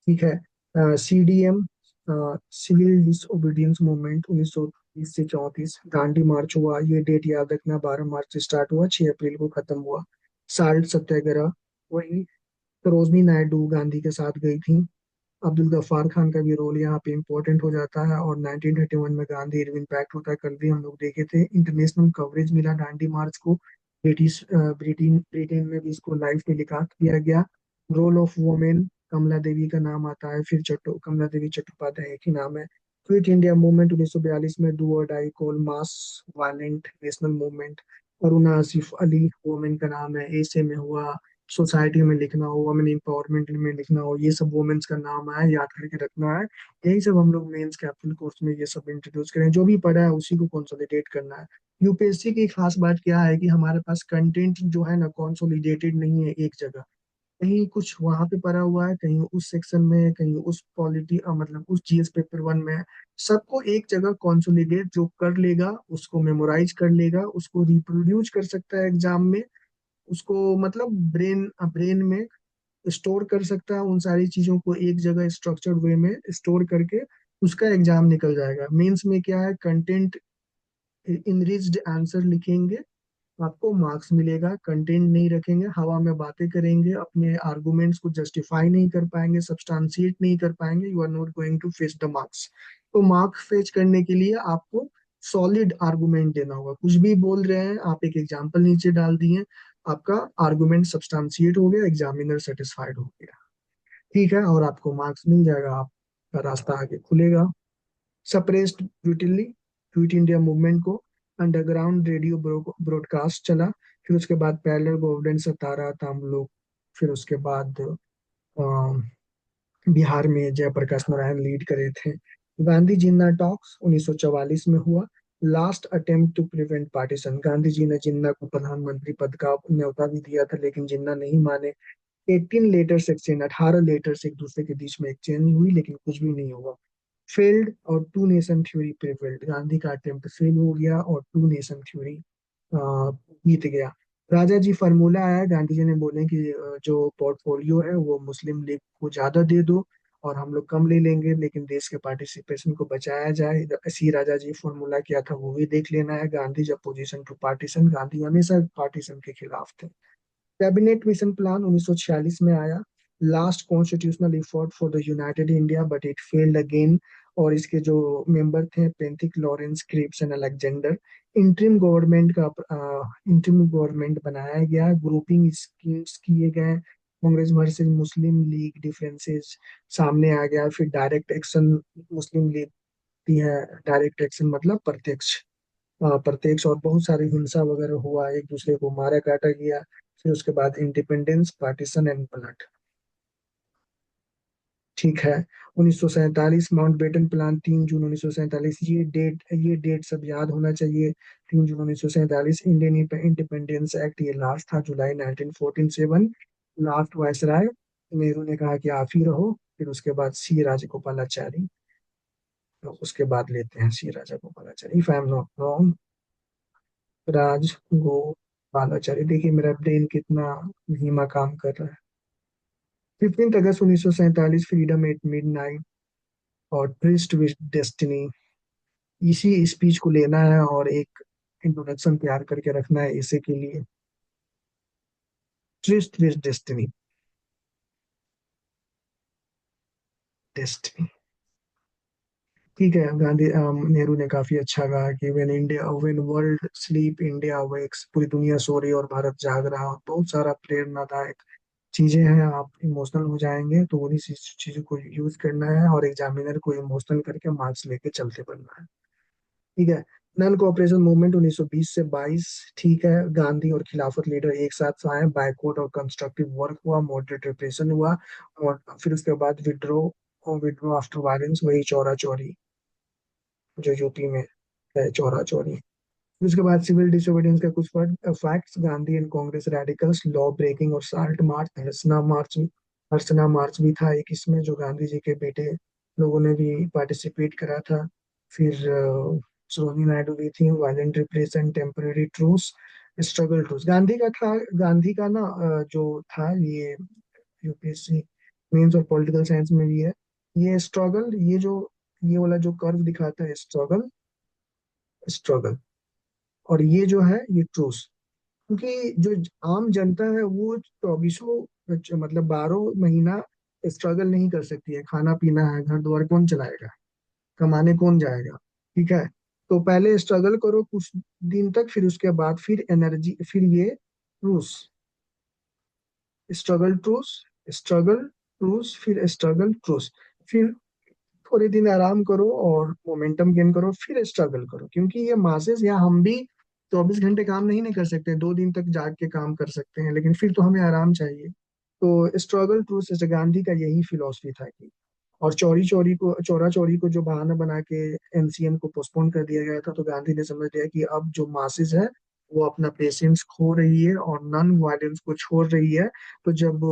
ठीक है। सीडीएम सिविल डिसोबीडियंस मूवमेंट 1930 से 34, दांडी मार्च हुआ, ये डेट याद रखना, 12 मार्च से स्टार्ट हुआ, 6 अप्रैल को खत्म हुआ। साल्ट सत्याग्रह, वही सरोजनी नायडू गांधी के साथ गई थी। अब्दुल गफ्फार खान का भी रोल यहाँ पे इम्पोर्टेंट हो जाता है। और 1931 में गांधी इरविन पैक्ट होता है, कल भी हम लोग देखे थे। इंटरनेशनल कवरेज मिला दांडी मार्च को, ब्रिटेन ब्रिटेन में भी इसको लाइव टेलीकास्ट किया गया। रोल ऑफ वुमेन, कमला देवी का नाम आता है, फिर कमला देवी चट्टोपाध्याय एक ही नाम है। क्विट इंडिया मूवमेंट 1942 में, डू और die call mass violent national movement. Aruna Asaf Ali women का नाम है, ऐसे में हुआ। सोसाइटी में लिखना हो, वुमेन एम्पावरमेंट में लिखना हो, ये सब वुमेन्स का नाम है, याद करके रखना है। यही सब हम लोग मेंस कैपिटल कोर्स में ये सब इंट्रोड्यूस करें, जो भी पढ़ा है उसी को कंसोलिडेट करना है। यूपीएससी की खास बात क्या है कि हमारे पास कंटेंट जो है ना कंसोलिडेटेड नहीं है एक जगह। कहीं कुछ वहां पे पड़ा हुआ है, कहीं उस सेक्शन में है, कहीं उस पॉलिटी मतलब उस जीएस पेपर 1 में है। सबको एक जगह कंसोलिडेट जो कर लेगा, उसको मेमोराइज कर लेगा, उसको रिप्रोड्यूस कर सकता है एग्जाम में, उसको मतलब ब्रेन ब्रेन में स्टोर कर सकता है, उन सारी चीजों को एक जगह स्ट्रक्चर्ड वे में स्टोर करके उसका एग्जाम निकल जाएगा। मेंस में क्या है, कंटेंट इनरिच्ड आंसर लिखेंगे, आपको मार्क्स मिलेगा। कंटेंट नहीं रखेंगे, हवा में बातें करेंगे, अपने आर्गुमेंट्स को जस्टिफाई नहीं कर पाएंगे, सब्सटेंशिएट नहीं कर पाएंगे, you are not going to fetch the marks. तो मार्क्स फेच करने के लिए आपको सॉलिड आर्गुमेंट देना होगा। कुछ भी बोल रहे हैं आप, एक एग्जाम्पल नीचे डाल दिए, आपका आर्गुमेंट सब्सटेंशिएट हो गया, एग्जामिनर सेटिस्फाइड हो गया, ठीक है, और आपको मार्क्स मिल जाएगा, आपका रास्ता आगे खुलेगा। Suppressed brutally, quit India movement को अंडरग्राउंड रेडियो ब्रॉडकास्ट चला। फिर उसके बाद पैरेलल गवर्नमेंट सतारा था हम लोग। फिर उसके बाद बिहार में जयप्रकाश नारायण लीड करे थे। गांधी जिन्ना टॉक्स 1944 में हुआ। Last attempt to prevent partition, Gandhi ji ने जिन्ना को प्रधानमंत्री पद का न्योता भी दिया था, लेकिन जिन्ना नहीं माने। 18 लेटर्स एक्सचेंज, 18 लेटर्स एक दूसरे के बीच में एक्सचेंज हुई, लेकिन कुछ भी नहीं हुआ। फेल्ड और two nation theory prevailed, Gandhi का अटेम्प्ट फेल हो गया और टू नेशन थ्योरी जीत गया। राजा जी फार्मूला आया, गांधी जी ने बोले कि जो पोर्टफोलियो है वो मुस्लिम लीग को ज्यादा दे दो और हम लोग कम ले लेंगे, लेकिन देश के पार्टिसिपेशन को बचाया जाए। ऐसी राजा जी फार्मूला किया था, वो भी देख लेना है। गांधी जब पोजीशन टू पार्टीशन, गांधी हमेशा पार्टीशन के खिलाफ थे। कैबिनेट मिशन प्लान 1946 में आया। Last constitutional effort for the united India but it failed again. और इसके जो मेंबर थे, Pethick, Lawrence, Cripps and Alexander. Interim government बनाया गया, ग्रुपिंग स्कीम्स किए गए, कांग्रेस वर्सेस मुस्लिम लीग डिफरेंसेस सामने आ गया। फिर डायरेक्ट एक्शन मुस्लिम लीग की है, डायरेक्ट एक्शन मतलब प्रत्यक्ष, प्रत्यक्ष, और बहुत सारी हिंसा वगैरह हुआ, एक दूसरे को मारा काटा गया। फिर उसके बाद इंडिपेंडेंस, पार्टीशन एंड ब्लड, ठीक है। 1947 माउंटबेटन प्लान, 3 जून 1947, ये डेट सब याद होना चाहिए। 3 जून 1947 इंडियन इंडिपेंडेंस एक्ट, ये लास्ट था, जुलाई 1947। लास्ट वायसराय नेहरू ने कहा कि आप ही रहो। फिर उसके बाद सी राजगोपालाचारी, तो उसके बाद लेते हैं C Rajagopalachari, if I am not wrong, Rajagopalachari. देखिए मेरा ब्रेन कितना धीमा काम कर रहा है। 15 अगस्त 1947, फ्रीडम एट मिडनाइट और ट्रिस्ट विद डेस्टिनी, इसी स्पीच को लेना है और एक इंट्रोडक्शन तैयार करके रखना है इसे के लिए। ट्रिस्ट विद डेस्टिनी, डेस्टिनी, ठीक है। नेहरू ने काफी अच्छा कहा कि when world sleep India wakes, पूरी दुनिया सो रही और भारत जाग रहा, बहुत सारा प्रेरणादायक चीजें हैं, आप इमोशनल हो जाएंगे, तो उन्हीं चीजों को यूज करना है और एग्जामिनर को इमोशनल करके मार्क्स लेके चलते बनना है। ठीक है। नन कोऑपरेशन मूवमेंट 1920 से 22। ठीक है। गांधी और खिलाफत लीडर एक साथ आए, बायकॉट और कंस्ट्रक्टिव वर्क हुआ, मॉडरेट रिप्रेशन हुआ, और फिर उसके बाद विड्रो और विड्रो आफ्टर वायलेंस, वही चौरा चौरी जो यूपी में है, चौरा चौरी। फिर उसके बाद सिविल डिसोबीडियंस का कुछ facts, Gandhi and Congress radicals, law breaking और साल्ट मार्च, हर्षना मार्च भी था एक इसमें, जो गांधी जी के बेटे लोगों ने भी पार्टिसिपेट करा था। फिर सरोजिनी नायडू भी थी, violent repression, temporary truce, struggle truce. Gandhi का ना जो था ये यूपीएससी मेंस और पॉलिटिकल साइंस में भी है, ये स्ट्रगल, ये वाला जो कर्व दिखाता है, स्ट्रगल स्ट्रगल, और ये जो है ये ट्रूस। क्योंकि जो आम जनता है वो चौबीसों मतलब 12 महीना स्ट्रगल नहीं कर सकती है। खाना पीना है, घर द्वार कौन चलाएगा, कमाने कौन जाएगा। ठीक है। तो पहले स्ट्रगल करो कुछ दिन तक, फिर उसके बाद फिर एनर्जी, फिर ये truce, struggle truce, struggle truce, फिर स्ट्रगल ट्रूस, फिर थोड़े दिन आराम करो और मोमेंटम गेन करो, फिर स्ट्रगल करो। क्योंकि ये मासेस, या हम भी 24 घंटे काम नहीं कर सकते, 2 दिन तक जाग के काम कर सकते हैं, लेकिन फिर तो हमें आराम चाहिए। तो स्ट्रगल टू से गांधी का यही फिलॉसफी था कि, और चौरा चौरी को जो बहाना बना के एनसीएम को पोस्टपोन कर दिया गया था, तो गांधी ने समझ लिया कि अब जो मासेस है वो अपना पेशेंस खो रही है और नन वायलेंस को छोड़ रही है। तो जब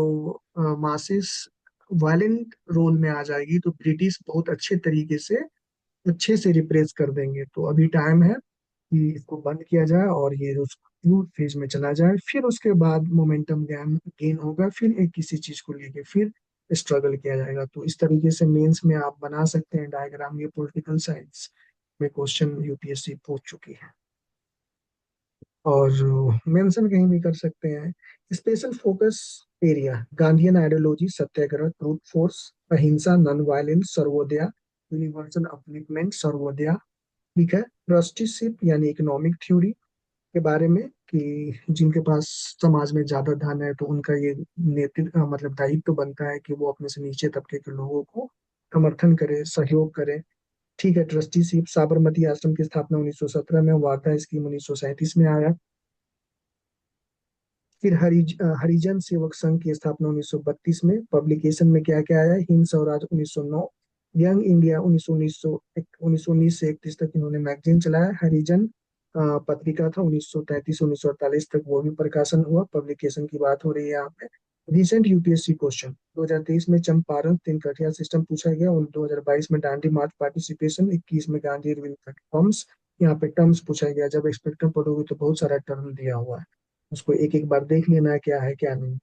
मासेस वायलेंट रोल में आ जाएगी, तो ब्रिटिश बहुत अच्छे से रिप्रेस कर देंगे। तो अभी टाइम है कि इसको बंद किया जाए और ये उसको फेज में चला जाए, फिर उसके बाद मोमेंटम गेन गेन होगा, फिर एक किसी चीज को लेके फिर स्ट्रगल किया जाएगा। तो इस तरीके से मेंस में आप बना सकते हैं डायग्राम, ये पॉलिटिकल साइंस में क्वेश्चन यूपीएससी पूछ चुकी है, और मेंशन कहीं भी कर सकते हैं। Special focus area, Gandhian ideology, satyagraha, truth force, ahimsa, non violence, Sarvodaya, universal upliftment, Sarvodaya. ठीक है। ट्रस्टीशिप यानी इकोनॉमिक थ्योरी के बारे में, कि जिनके पास समाज में ज्यादा धन है तो उनका ये नेतृत्व मतलब दायित्व तो बनता है कि वो अपने से नीचे तबके के लोगों को समर्थन करे, सहयोग करे। ठीक है। ट्रस्टीशिप, साबरमती आश्रम की स्थापना 1917 में, वार्धा स्कीम 1937 में आया। फिर हरिजन सेवक संघ की स्थापना 1932 में। पब्लिकेशन में क्या क्या आया, हिंद स्वराज 1909, यंग इंडिया 1919 से 31 तक इन्होंने मैगजीन चलाया। हरिजन पत्रिका था 1933 1948 तक, वो भी प्रकाशन हुआ। पब्लिकेशन की बात हो रही है यहाँ पे। रिसेंट यूपीएससी क्वेश्चन 2023 में चंपारण तिनकटिया सिस्टम पूछा गया, और 2022 में डांडी मार्च पार्टिसिपेशन, 21 में गांधी अरविंद टर्म्स। यहाँ पे टर्म्स पूछा गया। जब एक्सपेक्टर पढ़ोगे तो बहुत सारा टर्म दिया हुआ है, उसको एक एक बार देख लेना है क्या है क्या नहीं।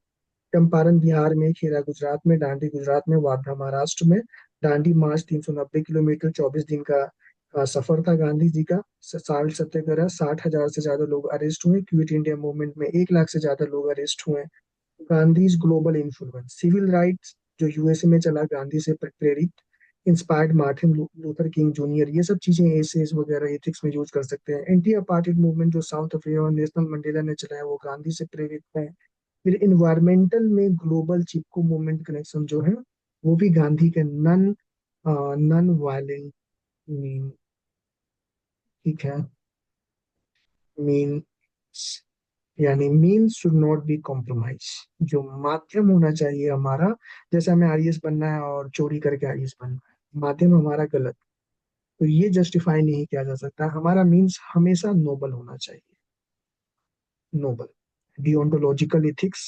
चंपारण बिहार में, खेरा गुजरात में, दांडी गुजरात में, वारधा महाराष्ट्र में। दांडी मार्च 390 किलोमीटर, 24 दिन का सफर था गांधी जी का। साल्ट सत्याग्रह, 60,000 से ज्यादा लोग अरेस्ट हुए। क्विट इंडिया मूवमेंट में 1 लाख से ज्यादा लोग अरेस्ट हुए। Gandhi global influence, civil rights जो यूएसए में चला, गांधी से प्रेरित। Inspired Martin Luther King junior, ये सब चीजें एसेज वगैरह एथिक्स में यूज कर सकते हैं। एंटी अपार्टheid मूवमेंट जो साउथ अफ्रीका और नेशनल मंडेला ने चलाया, वो गांधी से प्रेरित है। फिर इन्वायरमेंटल में ग्लोबल चिपको मूवमेंट कनेक्शन जो है, वो भी गांधी के नन नन वायलेंट मीन, ठीक है, मीन, यानी mean should not be compromise. जो माध्यम होना चाहिए हमारा, जैसे हमें आईएएस बनना है और चोरी करके आईएएस बनना है, माध्यम हमारा गलत, तो ये जस्टिफाई नहीं किया जा सकता। हमारा मीन्स हमेशा नोबल होना चाहिए, नोबल। डिओन्टोलॉजिकल एथिक्स,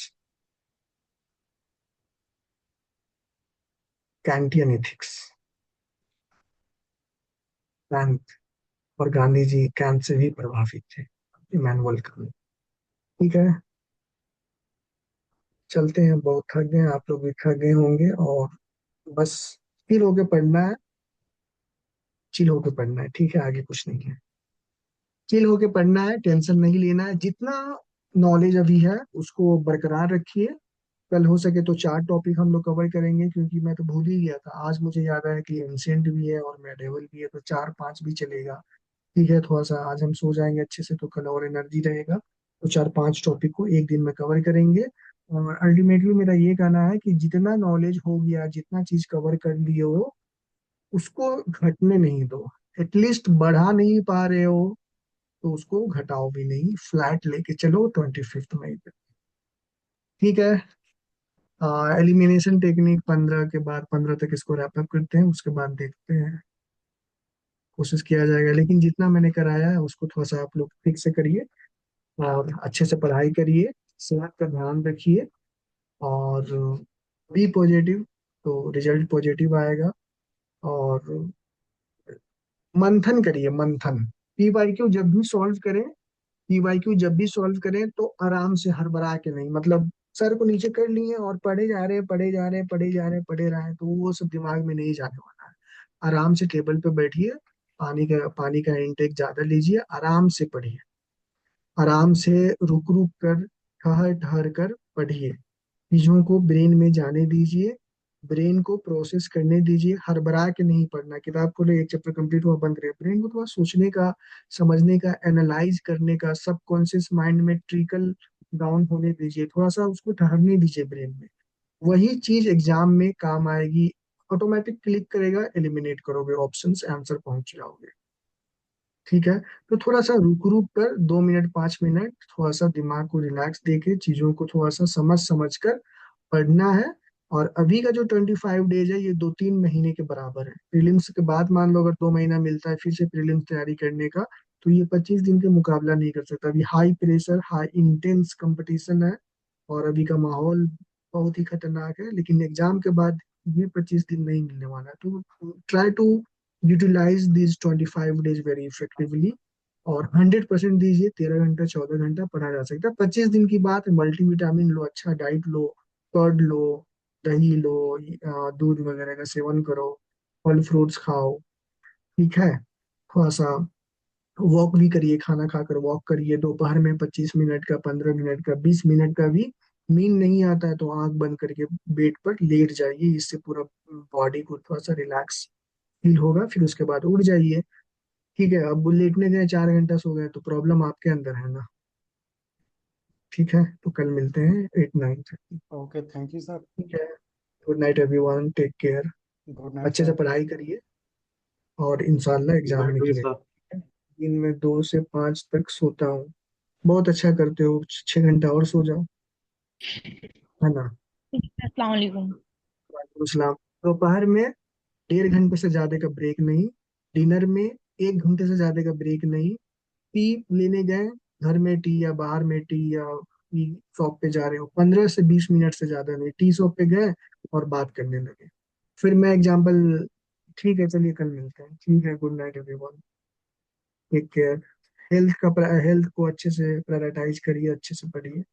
कैंटियन एथिक्स, कैंट और गांधी जी कैंट से भी प्रभावित थे, इमैनुअल कांट। ठीक है। चलते हैं, बहुत थक गए, आप लोग भी थक गए होंगे, और बस चिल होके पढ़ना है, चिल होके पढ़ना है। ठीक है, आगे कुछ नहीं है। चिल होके पढ़ना है, टेंशन नहीं लेना है। जितना नॉलेज अभी है उसको बरकरार रखिए। कल हो सके तो 4 टॉपिक हम लोग कवर करेंगे, क्योंकि मैं तो भूल ही गया था। आज मुझे याद आया कि एंशियंट भी है और मेडिवल भी है, तो 4 5 भी चलेगा। ठीक है, थोड़ा सा आज हम सो जाएंगे अच्छे से, तो कल और एनर्जी रहेगा। तो 4 5 टॉपिक को एक दिन में कवर करेंगे। और अल्टीमेटली मेरा ये कहना है कि जितना नॉलेज हो गया, जितना चीज कवर कर लिए हो, उसको घटने नहीं दो। एटलीस्ट बढ़ा नहीं पा रहे हो तो उसको घटाओ भी नहीं, फ्लैट लेके चलो 25 मई पे। ठीक है। एलिमिनेशन टेक्निक 15 के बाद, 15 तक इसको रैप अप करते हैं, उसके बाद देखते हैं, कोशिश किया जाएगा। लेकिन जितना मैंने कराया है उसको थोड़ा सा आप लोग ठीक से करिए, और अच्छे से पढ़ाई करिए, सेहत का ध्यान रखिए, और बी पॉजिटिव, तो रिजल्ट पॉजिटिव आएगा। और मंथन करिए, मंथन। पीवाईक्यू जब भी सॉल्व करें, पीवाईक्यू जब भी सॉल्व करें तो आराम से, हड़बड़ा के नहीं। मतलब सर को नीचे कर लिए और पढ़े जा रहे, पढ़े जा रहे, पढ़े जा रहे, पढ़े रहे, तो वो सब दिमाग में नहीं जाने वाला है। आराम से टेबल पे बैठिए, पानी का इंटेक ज्यादा लीजिए, आराम से पढ़िए, आराम से रुक रुक कर, ठहर ठहर कर पढ़िए। चीजों को ब्रेन में जाने दीजिए, ब्रेन को प्रोसेस करने दीजिए, हड़बड़ा के नहीं पढ़ना। किताब खोले, एक चैप्टर कंप्लीट हुआ, बंद करिए। ब्रेन को थोड़ा सोचने का, समझने का, एनालाइज करने का, सबकॉन्शियस माइंड में ट्रिकल डाउन होने दीजिए, थोड़ा सा उसको ठहरने दीजिए ब्रेन में। वही चीज एग्जाम में काम आएगी। ऑटोमेटिक क्लिक करेगा, एलिमिनेट करोगे ऑप्शंस, आंसर पहुंच जाओगे। ठीक है। तो थोड़ा सा रुक रुक कर, 2 मिनट 5 मिनट, थोड़ा सा दिमाग को रिलैक्स देके चीजों को थोड़ा सा समझ समझ कर पढ़ना है। और अभी का जो 25 डेज है, ये 2-3 महीने के बराबर है। प्रीलिम्स के बाद मान लो अगर 2 महीना मिलता है फिर से प्रीलिम्स तैयारी करने का, तो ये 25 दिन के मुकाबला नहीं कर सकता। अभी high pressure, high intense competition है, और अभी का माहौल बहुत ही खतरनाक है। लेकिन एग्जाम के बाद ये 25 दिन नहीं मिलने वाला है। तो try to utilise this 25 days very effectively, और 100% दीजिए। 13 घंटा 14 घंटा पढ़ा जा सकता है। 25 दिन की बात है, मल्टीविटामिन लो, अच्छा डाइट लो, कर्ड लो, दही लो, दूध वगैरह का सेवन करो, फल फ्रूट्स खाओ। ठीक है। थोड़ा सा वॉक भी करिए, खाना खाकर वॉक करिए दोपहर में, 25 मिनट का, 15 मिनट का, 20 मिनट का भी। नींद नहीं आता है तो आंख बंद करके बेड पर लेट जाइए, इससे पूरा बॉडी को थोड़ा सा रिलैक्स फील होगा। फिर उसके बाद उठ जाइए। ठीक है। अब वो लेटने गए 4 घंटा सो गए तो प्रॉब्लम आपके अंदर है ना। ठीक है। तो कल मिलते हैं 8-9:30। Okay, thank you sir. ठीक है। Good night everyone, take care. Good night अच्छे से सर। पढ़ाई करिए, और इंशाल्लाह एग्जाम That is निकले। दिन में 2 से 5 तक सोता हूँ। बहुत अच्छा करते हो, 6 घंटा और सो जाओ, है ना। अस्सलाम वालेकुम। वालेकुम सलाम। दोपहर में 1.5 घंटे से ज्यादा का ब्रेक नहीं, डिनर में 1 घंटे से ज्यादा का ब्रेक नहीं। टी लेने गए, घर में टी या बाहर में टी, या टी शॉप पे जा रहे हो, 15 से 20 मिनट से ज्यादा नहीं। टी शॉप पे गए और बात करने लगे। फिर मैं एग्जाम्पल। ठीक है, चलिए कल मिलते हैं। ठीक है, good night everyone, take care. Health को अच्छे से प्रायोरिटाइज करिए, अच्छे से पढ़िए।